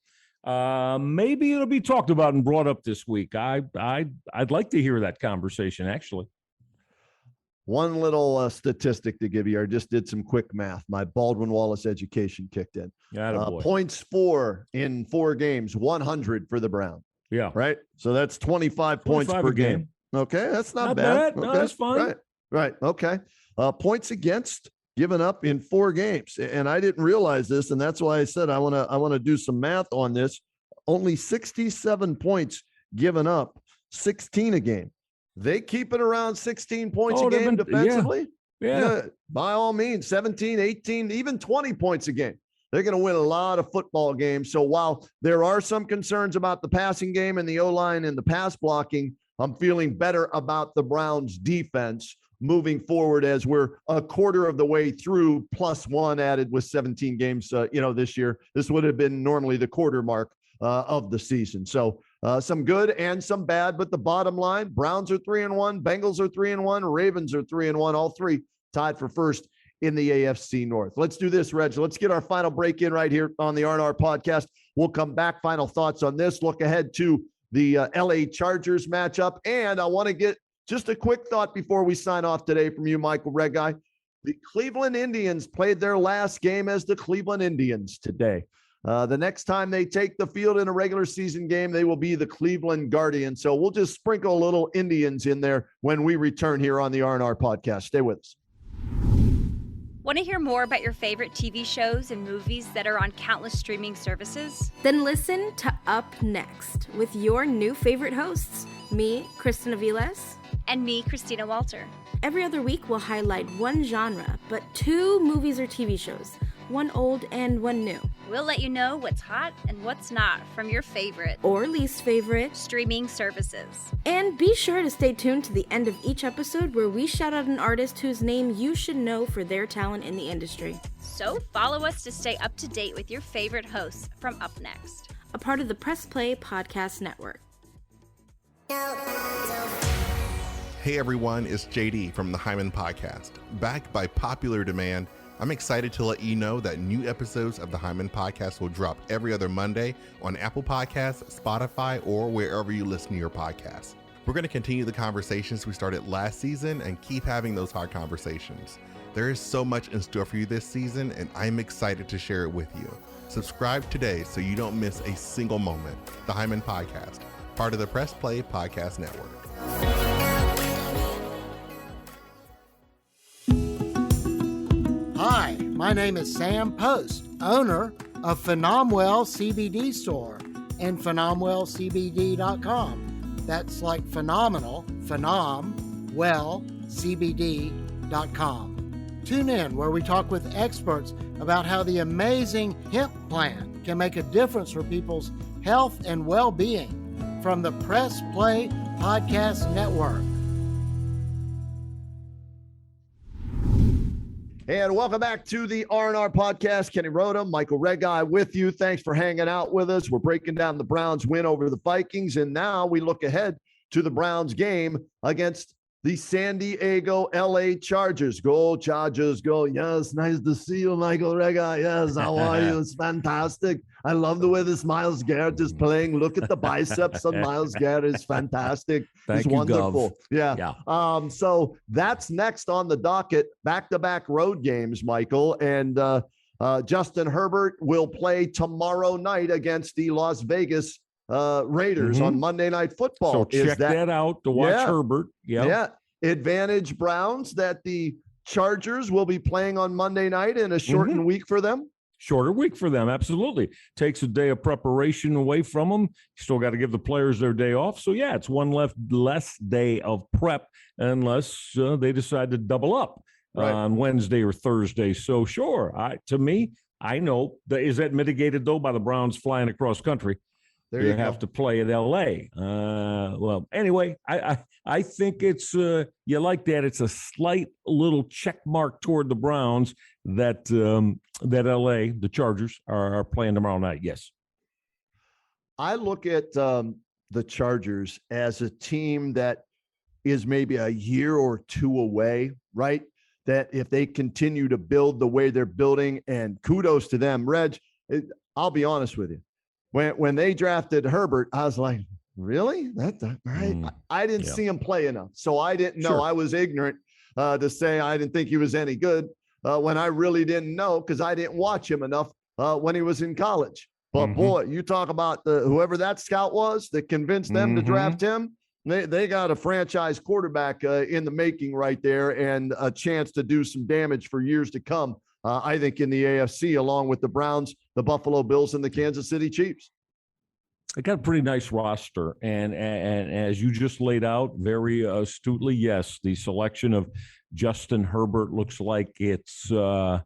[SPEAKER 4] maybe it'll be talked about and brought up this week. I'd like to hear that conversation, actually.
[SPEAKER 3] One little statistic to give you. I just did some quick math. My Baldwin Wallace education kicked in. Points for in 4 games, 100 for the Browns.
[SPEAKER 4] Yeah.
[SPEAKER 3] Right. So that's 25 points per game. Okay. That's not bad.
[SPEAKER 4] No,
[SPEAKER 3] okay.
[SPEAKER 4] that's fine.
[SPEAKER 3] Right. Okay. Points against given up in 4 games. And I didn't realize this. And that's why I said I want to do some math on this. Only 67 points given up, 16 a game. They keep it around 16 points a game defensively. Yeah. By all means, 17, 18, even 20 points a game. They're going to win a lot of football games. So while there are some concerns about the passing game and the O-line and the pass blocking, I'm feeling better about the Browns defense moving forward as we're a quarter of the way through, +1 added with 17 games, this year. This would have been normally the quarter mark of the season. So some good and some bad, but the bottom line, Browns are 3-1, Bengals are 3-1, Ravens are 3-1, all 3 tied for first in the AFC North. Let's do this, Reg. Let's get our final break in right here on the R&R podcast. We'll come back, final thoughts on this, look ahead to the LA Chargers matchup. And I want to get just a quick thought before we sign off today from you, Michael Regai. The Cleveland Indians played their last game as the Cleveland Indians today. The next time they take the field in a regular season game, they will be the Cleveland Guardians. So we'll just sprinkle a little Indians in there when we return here on the R&R podcast. Stay with us.
[SPEAKER 8] Want to hear more about your favorite TV shows and movies that are on countless streaming services?
[SPEAKER 9] Then listen to Up Next with your new favorite hosts, me, Kristen Aviles,
[SPEAKER 8] And me, Christina Walter.
[SPEAKER 9] Every other week, we'll highlight one genre, but 2 movies or TV shows, one old and one new.
[SPEAKER 8] We'll let you know what's hot and what's not from your favorite
[SPEAKER 9] or least favorite
[SPEAKER 8] streaming services.
[SPEAKER 9] And be sure to stay tuned to the end of each episode where we shout out an artist whose name you should know for their talent in the industry.
[SPEAKER 8] So follow us to stay up to date with your favorite hosts from Up Next,
[SPEAKER 9] a part of the Press Play Podcast Network.
[SPEAKER 10] Hey everyone, it's JD from the Hyman Podcast. Backed by popular demand, I'm excited to let you know that new episodes of the Hyman Podcast will drop every other Monday on Apple Podcasts, Spotify, or wherever you listen to your podcasts. We're going to continue the conversations we started last season and keep having those hard conversations. There is so much in store for you this season, and I'm excited to share it with you. Subscribe today so you don't miss a single moment. The Hyman Podcast, part of the Press Play Podcast Network.
[SPEAKER 11] Hi, my name is Sam Post, owner of Phenomenal CBD Store and PhenomenalCBD.com. That's like phenomenal, CBD.com. Tune in where we talk with experts about how the amazing hemp plant can make a difference for people's health and well-being from the Press Play Podcast Network.
[SPEAKER 3] And welcome back to the R&R Podcast. Kenny Rhoda, Michael Regai with you. Thanks for hanging out with us. We're breaking down the Browns' win over the Vikings, and now we look ahead to the Browns' game against the San Diego LA Chargers. Go, Chargers, go. Yes, nice to see you, Michael Regai. Yes, how are you? It's fantastic. I love the way this Myles Garrett is playing. Look at the biceps of Myles Garrett. It's fantastic.
[SPEAKER 4] Thank
[SPEAKER 3] It's
[SPEAKER 4] you,
[SPEAKER 3] wonderful.
[SPEAKER 4] Gov.
[SPEAKER 3] Yeah. So that's next on the docket. Back-to-back road games, Michael. And Justin Herbert will play tomorrow night against the Las Vegas Raiders on Monday Night Football.
[SPEAKER 4] So check that out to watch Herbert.
[SPEAKER 3] Yeah. Advantage Browns that the Chargers will be playing on Monday night in a shortened week for them.
[SPEAKER 4] Shorter week for them, absolutely. Takes a day of preparation away from them. You still got to give the players their day off. So, yeah, it's one less day of prep unless they decide to double up on Wednesday or Thursday. So, sure, to me, I know. Is that mitigated, though, by the Browns flying across country?
[SPEAKER 3] There you
[SPEAKER 4] have to play at L.A. Well, anyway, I think it's you like that. It's a slight little check mark toward the Browns that that L.A. the Chargers are playing tomorrow night. Yes,
[SPEAKER 3] I look at the Chargers as a team that is maybe a year or two away, right? That if they continue to build the way they're building, and kudos to them, Reg. I'll be honest with you. When they drafted Herbert, I was like, really? That's right. I didn't see him play enough. So I didn't know. I was ignorant to say I didn't think he was any good when I really didn't know because I didn't watch him enough when he was in college. But boy, you talk about whoever that scout was that convinced them to draft him. They got a franchise quarterback in the making right there and a chance to do some damage for years to come. I think in the AFC, along with the Browns, the Buffalo Bills, and the Kansas City Chiefs.
[SPEAKER 4] They got a pretty nice roster, and as you just laid out very astutely, yes, the selection of Justin Herbert looks like it's going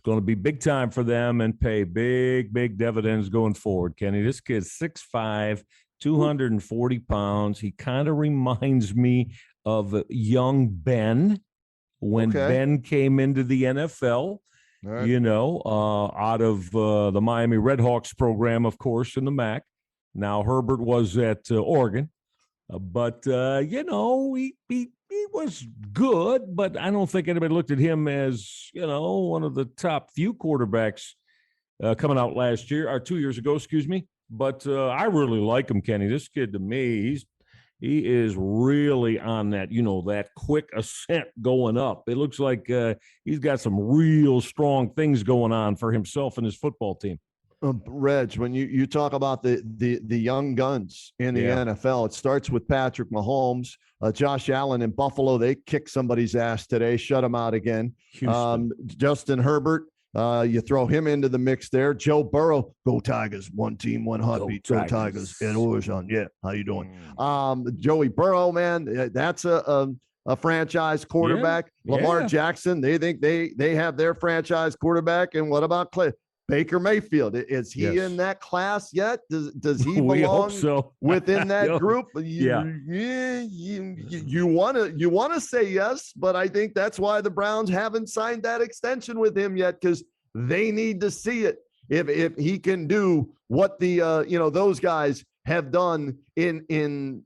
[SPEAKER 4] to be big time for them and pay big dividends going forward. Kenny, this kid's 6'5", 240 pounds. He kind of reminds me of young Ben when Ben came into the NFL. Right. Out of the Miami Redhawks program, of course, in the MAC. Now Herbert was at Oregon, but he was good, but I don't think anybody looked at him as one of the top few quarterbacks coming out 2 years ago, excuse me. But I really like him, Kenny. This kid, to me, he is really on that, that quick ascent going up. It looks like he's got some real strong things going on for himself and his football team.
[SPEAKER 3] Reg, when you talk about the young guns in the NFL, it starts with Patrick Mahomes, Josh Allen in Buffalo. They kicked somebody's ass today, shut him out again. Justin Herbert You throw him into the mix there. Joe Burrow, go Tigers, one team, one heartbeat. Go Tigers. Ed Orgeron, yeah, how you doing? Joey Burrow, man, that's a franchise quarterback. Lamar Jackson, they think they have their franchise quarterback. And what about Baker Mayfield? Is he in that class yet? Does he belong within that group? You want to say yes, but I think that's why the Browns haven't signed that extension with him yet, because they need to see it. If he can do what the those guys have done in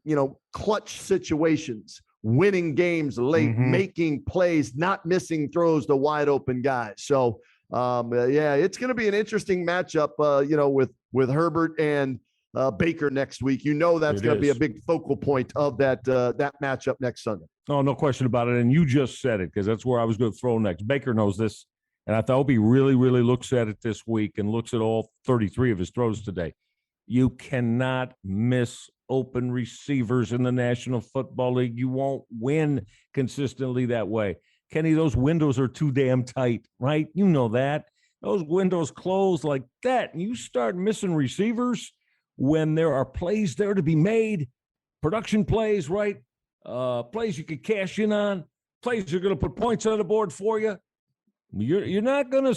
[SPEAKER 3] clutch situations, winning games late, making plays, not missing throws to wide open guys. So it's going to be an interesting matchup, with Herbert and Baker next week. That's going to be a big focal point of that matchup next Sunday.
[SPEAKER 4] Oh, no question about it. And you just said it, because that's where I was going to throw next. Baker knows this, and I hope he really, really looks at it this week and looks at all 33 of his throws today. You cannot miss open receivers in the National Football League. You won't win consistently that way. Kenny, those windows are too damn tight, right? You know that. Those windows close like that, and you start missing receivers when there are plays there to be made, production plays, right? Plays you could cash in on, plays you're going to put points on the board for you. You're not gonna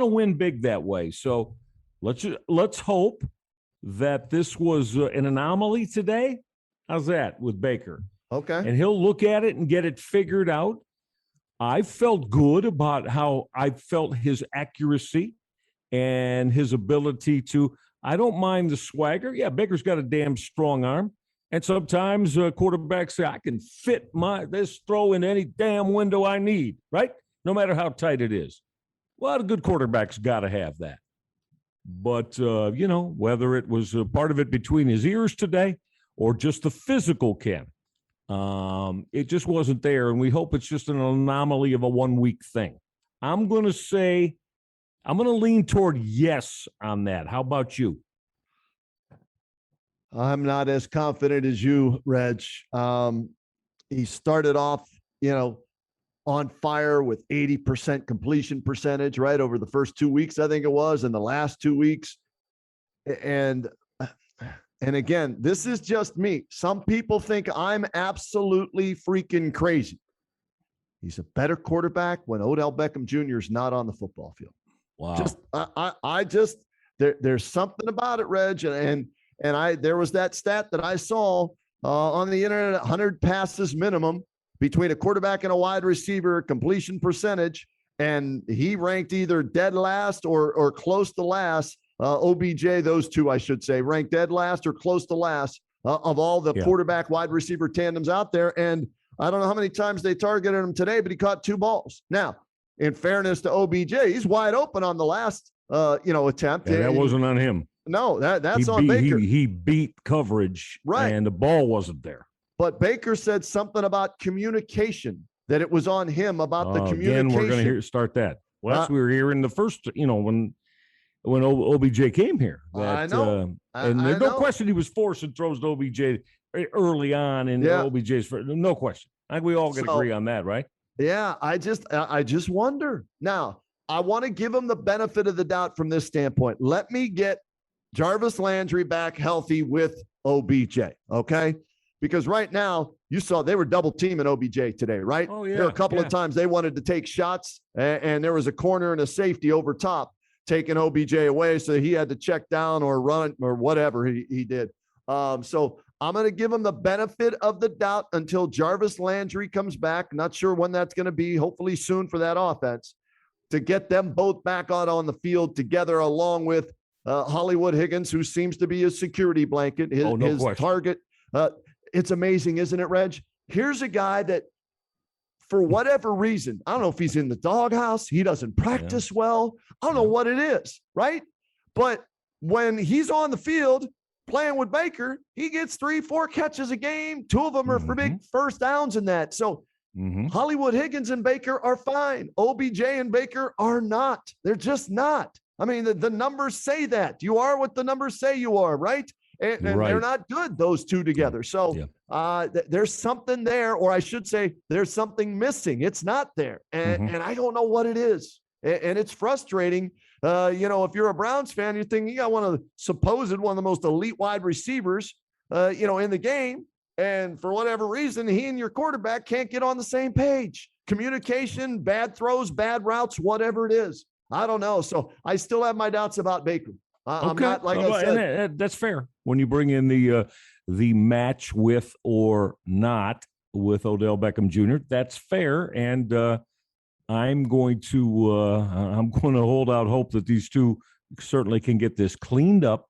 [SPEAKER 4] win big that way. So let's hope that this was an anomaly today. How's that with Baker?
[SPEAKER 3] Okay,
[SPEAKER 4] and he'll look at it and get it figured out. I felt good about how I felt his accuracy and his ability to. I don't mind the swagger. Yeah, Baker's got a damn strong arm. And sometimes quarterbacks say, I can fit this throw in any damn window I need, right? No matter how tight it is. Well, a good quarterback's got to have that. But, whether it was a part of it between his ears today or just the physical it just wasn't there. And we hope it's just an anomaly of a 1 week thing. I'm going to lean toward yes on that. How about you?
[SPEAKER 3] I'm not as confident as you, Reg. He started off, on fire with 80% completion percentage, right, over the first 2 weeks, I think it was, and the last 2 weeks. And again, this is just me. Some people think I'm absolutely freaking crazy. He's a better quarterback when Odell Beckham Jr. is not on the football field.
[SPEAKER 4] Wow.
[SPEAKER 3] There's something about it, Reg, and there was that stat that I saw on the internet, 100 passes minimum between a quarterback and a wide receiver completion percentage, and he ranked either dead last or close to last. OBJ, those two, I should say, ranked dead last or close to last of all the quarterback wide receiver tandems out there. And I don't know how many times they targeted him today, but he caught 2 balls. Now, in fairness to OBJ, he's wide open on the last attempt.
[SPEAKER 4] Yeah, that wasn't on him.
[SPEAKER 3] No, that's on Baker.
[SPEAKER 4] He beat coverage, right, and the ball wasn't there.
[SPEAKER 3] But Baker said something about communication, that it was on him about the communication.
[SPEAKER 4] Again, we're going to start that. Well, that's what we were hearing the first, when OBJ came here.
[SPEAKER 3] I know.
[SPEAKER 4] And there's no question he was forcing throws to OBJ early on in OBJ's first. No question. I think we all can agree on that, right?
[SPEAKER 3] Yeah, I just wonder. Now, I want to give him the benefit of the doubt from this standpoint. Let me get Jarvis Landry back healthy with OBJ, okay? Because right now, you saw they were double teaming OBJ today, right?
[SPEAKER 4] Oh, yeah.
[SPEAKER 3] There were a couple of times they wanted to take shots, and there was a corner and a safety over top taking OBJ away, so he had to check down or run or whatever he did. So I'm going to give him the benefit of the doubt until Jarvis Landry comes back. Not sure when that's going to be, hopefully soon for that offense, to get them both back out on the field together along with Hollywood Higgins, who seems to be a security blanket, his target. It's amazing, isn't it, Reg? Here's a guy that, for whatever reason, I don't know if he's in the doghouse, he doesn't practice well, I don't know what it is, right? But when he's on the field playing with Baker, he gets 3-4 catches a game. 2 of them are for big first downs in that. So Hollywood Higgins and Baker are fine. OBJ and Baker are not. They're just not. I mean, the numbers say that. You are what the numbers say you are, right? And they're not good, those two together. So there's something there, or I should say there's something missing. It's not there. And I don't know what it is. And it's frustrating. If you're a Browns fan, you're thinking you got one of the most elite wide receivers, in the game. And for whatever reason, he and your quarterback can't get on the same page. Communication, bad throws, bad routes, whatever it is. I don't know. So I still have my doubts about Baker. I'm not, like I said.
[SPEAKER 4] And that's fair. When you bring in the match with or not with Odell Beckham Jr., that's fair. And I'm going to hold out hope that these two certainly can get this cleaned up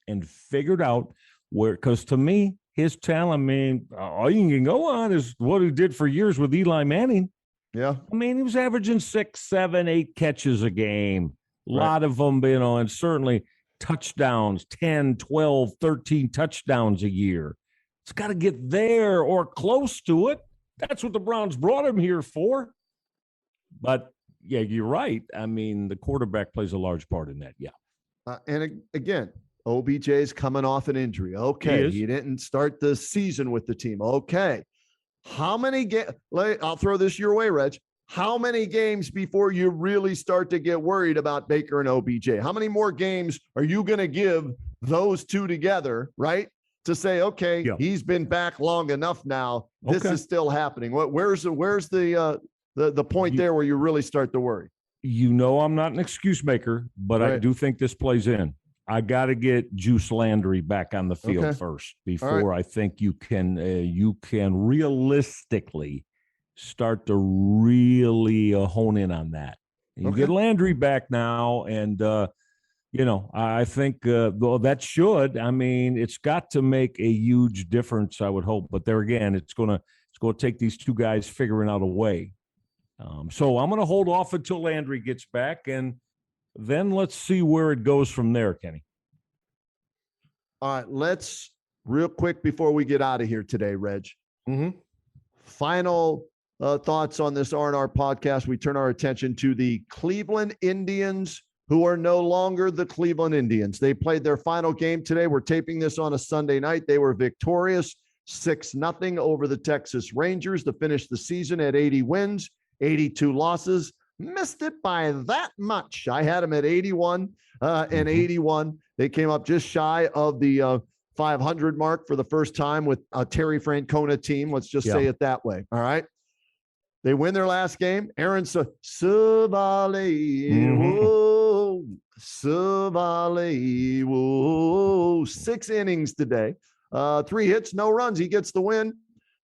[SPEAKER 4] and figured out because to me, his talent, I mean, all you can go on is what he did for years with Eli Manning.
[SPEAKER 3] Yeah.
[SPEAKER 4] I mean, he was averaging 6, 7, 8 catches a game. A lot of them, and certainly touchdowns, 10, 12, 13 touchdowns a year. It's got to get there or close to it. That's what the Browns brought him here for. But, yeah, you're right. I mean, the quarterback plays a large part in that, yeah.
[SPEAKER 3] And again, OBJ is coming off an injury. Okay, he didn't start the season with the team. Okay. How many games? I'll throw this your way, Reg. How many games before you really start to get worried about Baker and OBJ? How many more games are you going to give those two together, right? To say, okay, he's been back long enough now. This is still happening. Where's the point there where you really start to worry?
[SPEAKER 4] I'm not an excuse maker, but I do think this plays in. I got to get Juice Landry back on the field first before I think you can realistically start to really hone in on that. You get Landry back now, and I think that should. I mean, it's got to make a huge difference, I would hope. But there again, it's going to take these two guys figuring out a way. So I'm going to hold off until Landry gets back, and then let's see where it goes from there, Kenny.
[SPEAKER 3] All right, let's real quick before we get out of here today, Reg. Final thoughts on this R&R podcast. We turn our attention to the Cleveland Indians, who are no longer the Cleveland Indians. They played their final game today. We're taping this on a Sunday night. They were victorious 6-0 over the Texas Rangers to finish the season at 80 wins, 82 losses. Missed it by that much. I had them at 81 and 81. They came up just shy of the 500 mark for the first time with a Terry Francona team. Let's just say it that way. All right. They win their last game. Aaron Savale, 6 innings today. 3 hits, no runs. He gets the win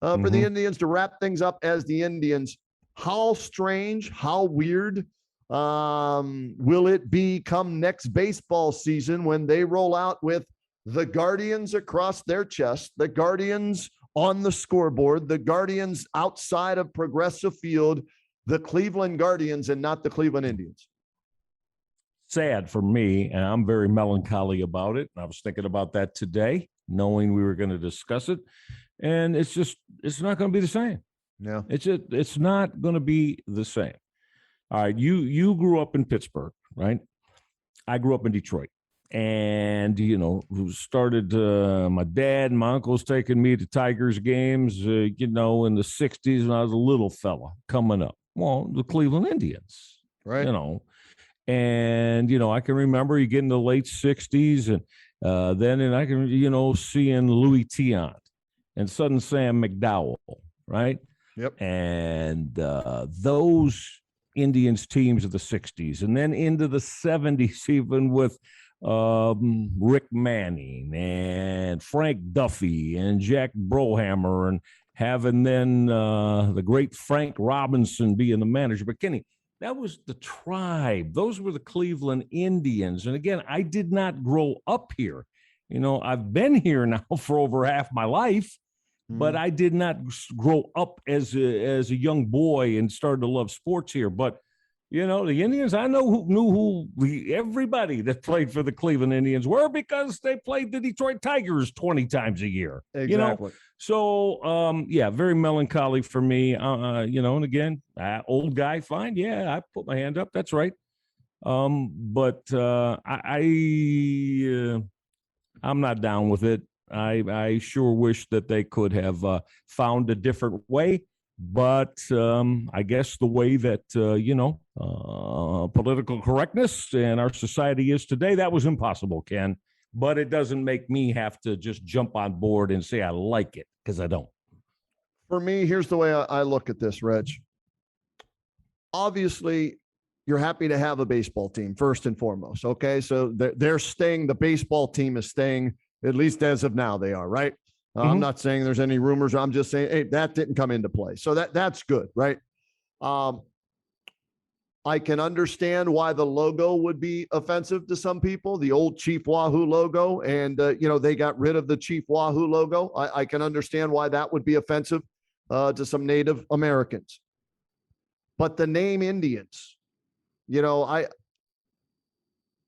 [SPEAKER 3] for the Indians to wrap things up as the Indians. How strange, how weird will it be come next baseball season when they roll out with the Guardians across their chest, the Guardians on the scoreboard, the Guardians outside of Progressive Field, the Cleveland Guardians and not the Cleveland Indians?
[SPEAKER 4] Sad for me, and I'm very melancholy about it. I was thinking about that today, knowing we were going to discuss it, and it's not going to be the same.
[SPEAKER 3] Yeah,
[SPEAKER 4] it's not going to be the same. All right, you grew up in Pittsburgh, right? I grew up in Detroit, and who started my dad and my uncles taking me to Tigers games, in the 60s when I was a little fella coming up. Well, the Cleveland Indians,
[SPEAKER 3] right?
[SPEAKER 4] And I can remember you get in the late 60s, and then I can seeing Louis Tiant and Sudden Sam McDowell, right?
[SPEAKER 3] Yep.
[SPEAKER 4] And those Indians teams of the 60s, and then into the 70s, even with Rick Manning and Frank Duffy and Jack Brohammer, and having then the great Frank Robinson being the manager. But Kenny, that was the Tribe. Those were the Cleveland Indians. And again, I did not grow up here. I've been here now for over half my life. But I did not grow up as a young boy and started to love sports here. But, the Indians, I knew who everybody that played for the Cleveland Indians were because they played the Detroit Tigers 20 times a year.
[SPEAKER 3] Exactly.
[SPEAKER 4] So, very melancholy for me. And again, old guy, fine. Yeah, I put my hand up. That's right. But I'm not down with it. I sure wish that they could have found a different way. But I guess the way that, political correctness in our society is today, that was impossible, Ken. But it doesn't make me have to just jump on board and say I like it, because I don't.
[SPEAKER 3] For me, here's the way I look at this, Reg. Obviously, you're happy to have a baseball team first and foremost. Okay. So they're staying. The baseball team is staying, at least as of now, they are, right? I'm not saying there's any rumors. I'm just saying, hey, that didn't come into play. So that's good, right? I can understand why the logo would be offensive to some people, the old Chief Wahoo logo. And, they got rid of the Chief Wahoo logo. I can understand why that would be offensive to some Native Americans. But the name Indians, I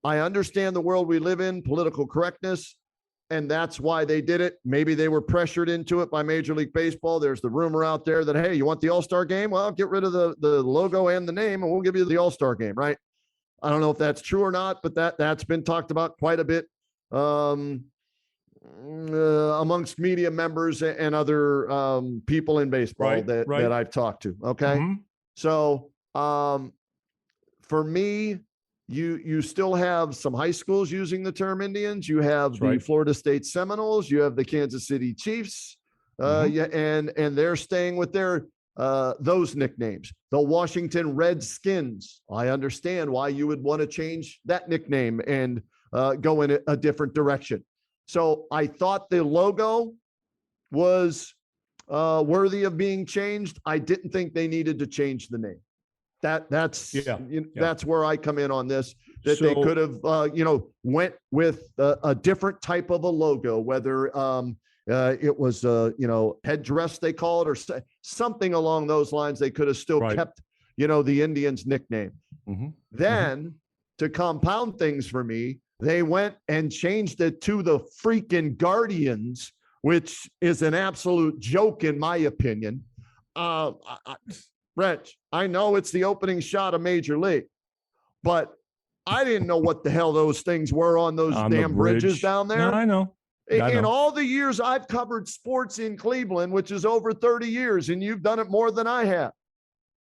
[SPEAKER 3] understand the world we live in, political correctness, and that's why they did it. Maybe they were pressured into it by Major League Baseball. There's the rumor out there that, hey, you want the All-Star game? Well, get rid of the logo and the name, and we'll give you the All-Star game, right? I don't know if that's true or not, but that's been talked about quite a bit amongst media members and other people in baseball that I've talked to, okay? So for me, you still have some high schools using the term Indians. You have the Florida State Seminoles. You have the Kansas City Chiefs. And they're staying with their those nicknames. The Washington Redskins. I understand why you would want to change that nickname and go in a different direction. So I thought the logo was worthy of being changed. I didn't think they needed to change the name. That's where I come in on this, that they could have, went with a different type of a logo, whether it was, headdress, they call it, or something along those lines. They could have still kept, the Indians nickname. Then to compound things for me, they went and changed it to the freaking Guardians, which is an absolute joke in my opinion. Reg, I know it's the opening shot of Major League, but I didn't know what the hell those things were on those damn bridges down there.
[SPEAKER 4] No, I know.
[SPEAKER 3] In all the years I've covered sports in Cleveland, which is over 30 years, and you've done it more than I have.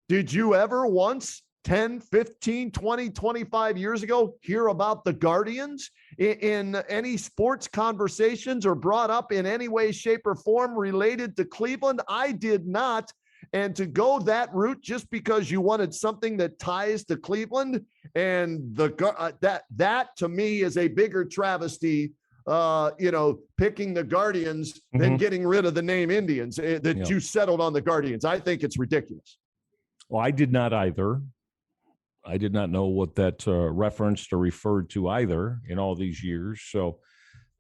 [SPEAKER 3] Did you ever once, 10, 15, 20, 25 years ago, hear about the Guardians in any sports conversations or brought up in any way, shape, or form related to Cleveland? I did not. And to go that route just because you wanted something that ties to Cleveland, and that to me is a bigger travesty, picking the Guardians than getting rid of the name Indians, that you settled on the Guardians. I think it's ridiculous.
[SPEAKER 4] Well, I did not either. I did not know what that referenced or referred to either in all these years. So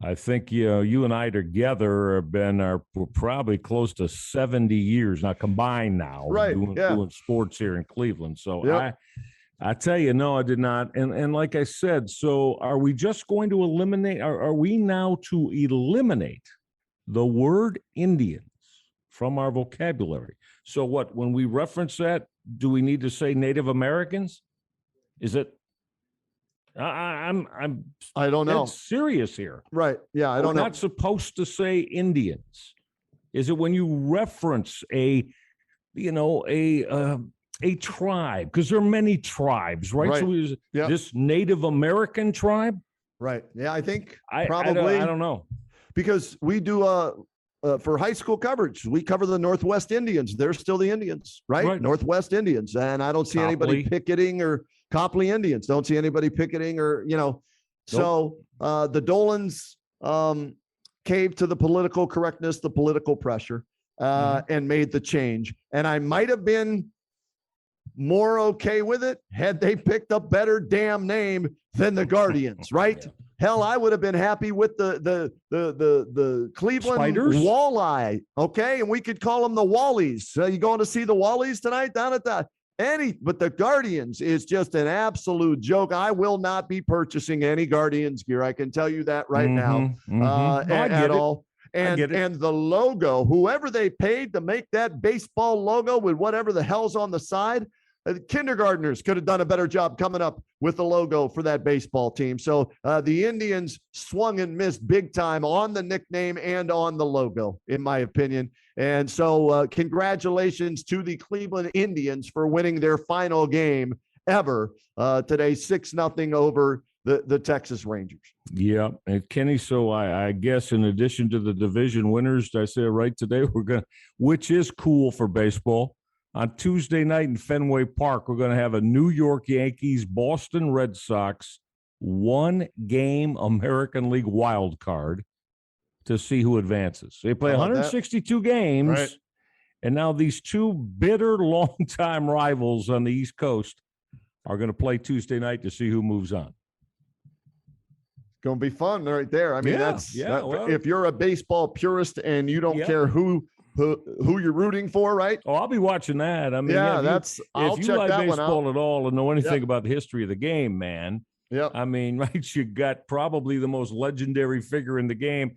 [SPEAKER 4] I think you and I together have been probably close to 70 years now combined now, doing sports here in Cleveland. So I tell you, no, I did not. And like I said, so are we just going to eliminate? Are we now to eliminate the word Indians from our vocabulary? So what? When we reference that, do we need to say Native Americans? Is it? I don't know. Serious here.
[SPEAKER 3] Right. Yeah. I don't know.
[SPEAKER 4] We're not supposed to say Indians. Is it when you reference a tribe? Because there are many tribes, right? So this Native American tribe?
[SPEAKER 3] Right. Yeah. I think probably.
[SPEAKER 4] I don't know.
[SPEAKER 3] Because we do for high school coverage, we cover the Northwest Indians. They're still the Indians, right? Northwest Indians. And I don't see anybody picketing, or Copley Indians. Don't see anybody picketing, or, So the Dolans caved to the political correctness, the political pressure, and made the change. And I might have been more okay with it had they picked a better damn name than the Guardians, right? Hell, I would have been happy with the Cleveland
[SPEAKER 4] Spiders?
[SPEAKER 3] Walleye, okay? And we could call them the Wallies. So you going to see the Wallies tonight down at but the Guardians is just an absolute joke. I will not be purchasing any Guardians gear. I can tell you that right now. At all. And the logo, whoever they paid to make that baseball logo with whatever the hell's on the side, kindergartners could have done a better job coming up with the logo for that baseball team. So the Indians swung and missed big time on the nickname and on the logo, in my opinion. And so congratulations to the Cleveland Indians for winning their final game ever today, 6-0 over the Texas Rangers.
[SPEAKER 4] Yeah. And Kenny, so I guess in addition to the division winners, did I say it right today? Which is cool for baseball. On Tuesday night in Fenway Park, we're going to have a New York Yankees, Boston Red Sox, 1-game American League wild card to see who advances. They play 162 games, right. And now these two bitter, longtime rivals on the East Coast are going to play Tuesday night to see who moves on.
[SPEAKER 3] Going to be fun right there. I mean, if you're a baseball purist and you don't care who you're rooting for, right?
[SPEAKER 4] Oh, I'll be watching that. I mean, if you like baseball at all and know anything about the history of the game, man.
[SPEAKER 3] Yeah.
[SPEAKER 4] I mean, right, you got probably the most legendary figure in the game,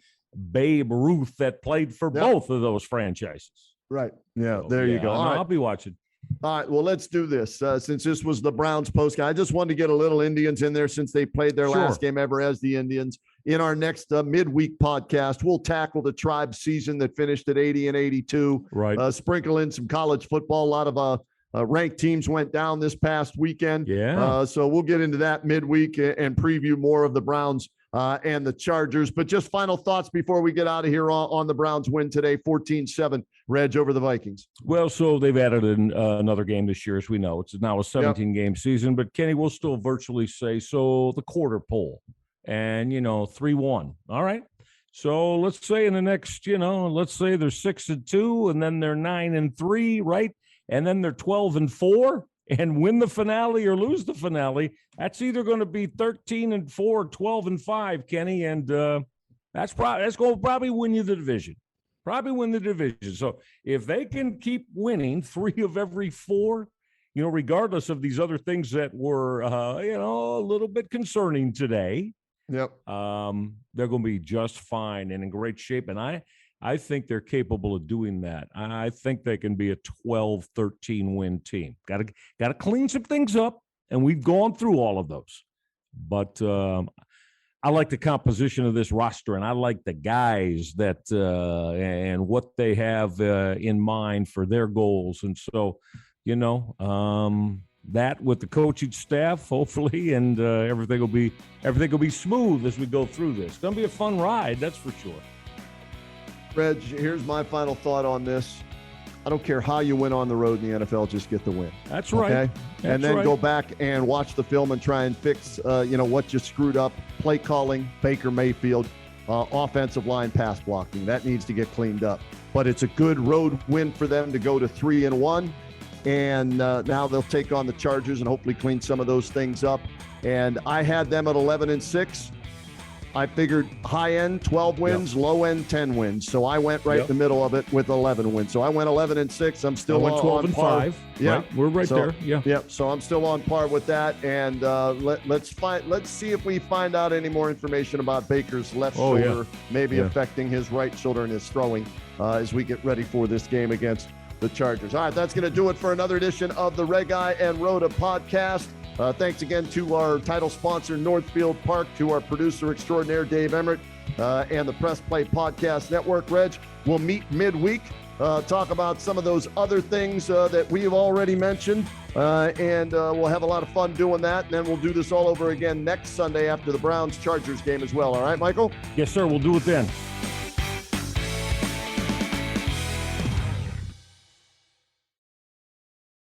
[SPEAKER 4] Babe Ruth, that played for both of those franchises.
[SPEAKER 3] Right. Yeah.
[SPEAKER 4] So,
[SPEAKER 3] there you go.
[SPEAKER 4] I'll be watching.
[SPEAKER 3] All right. Well, let's do this. Since this was the Browns post, I just wanted to get a little Indians in there since they played their last game ever as the Indians. In our next midweek podcast, we'll tackle the Tribe season that finished at 80 and 82.
[SPEAKER 4] Right.
[SPEAKER 3] Sprinkle in some college football. A lot of ranked teams went down this past weekend.
[SPEAKER 4] Yeah.
[SPEAKER 3] So we'll get into that midweek and preview more of the Browns and the Chargers. But just final thoughts before we get out of here on the Browns win today, 14-7, Reg, over the Vikings.
[SPEAKER 4] Well, so they've added in another game this year, as we know. It's now a 17-game season. But, Kenny, we'll still virtually say, so the quarter poll. And, 3-1. All right. So let's say in the next, let's say they're 6-2 and then they're 9-3, right? And then they're 12-4 and win the finale or lose the finale. That's either going to be 13-4 or 12-5, Kenny. And that's going to probably win you the division. Probably win the division. So if they can keep winning 3 of every 4, regardless of these other things that were, a little bit concerning today.
[SPEAKER 3] Yep.
[SPEAKER 4] They're going to be just fine and in great shape. And I think they're capable of doing that. I think they can be a 12-13 win team. Got to clean some things up, and we've gone through all of those. But I like the composition of this roster, and I like the guys that and what they have in mind for their goals. And so, that with the coaching staff, hopefully, and everything will be smooth as we go through this. It's going to be a fun ride, that's for sure.
[SPEAKER 3] Reg, here's my final thought on this. I don't care how you win on the road in the NFL, just get the win.
[SPEAKER 4] That's right.
[SPEAKER 3] Okay? And then go back and watch the film and try and fix, what you screwed up. Play calling, Baker Mayfield, offensive line pass blocking. That needs to get cleaned up. But it's a good road win for them to go to 3-1. And now they'll take on the Chargers and hopefully clean some of those things up. And I had them at 11-6. I figured high end 12 wins, low end 10 wins. So I went right in the middle of it with 11 wins. So I went 11-6. I'm still on
[SPEAKER 4] 12-5.
[SPEAKER 3] Yeah,
[SPEAKER 4] right. We're right there. Yeah.
[SPEAKER 3] Yep. So I'm still on par with that. And let's see if we find out any more information about Baker's left shoulder, maybe affecting his right shoulder and his throwing as we get ready for this game against the Chargers. All right, that's going to do it for another edition of the Red Guy and Rhoda podcast. Thanks again to our title sponsor, Northfieldpark, to our producer extraordinaire, Dave Emmert, and the Press Play Podcast Network. Reg, we'll meet midweek, talk about some of those other things that we've already mentioned, and we'll have a lot of fun doing that. And then we'll do this all over again next Sunday after the Browns-Chargers game as well. All right, Michael?
[SPEAKER 4] Yes, sir. We'll do it then.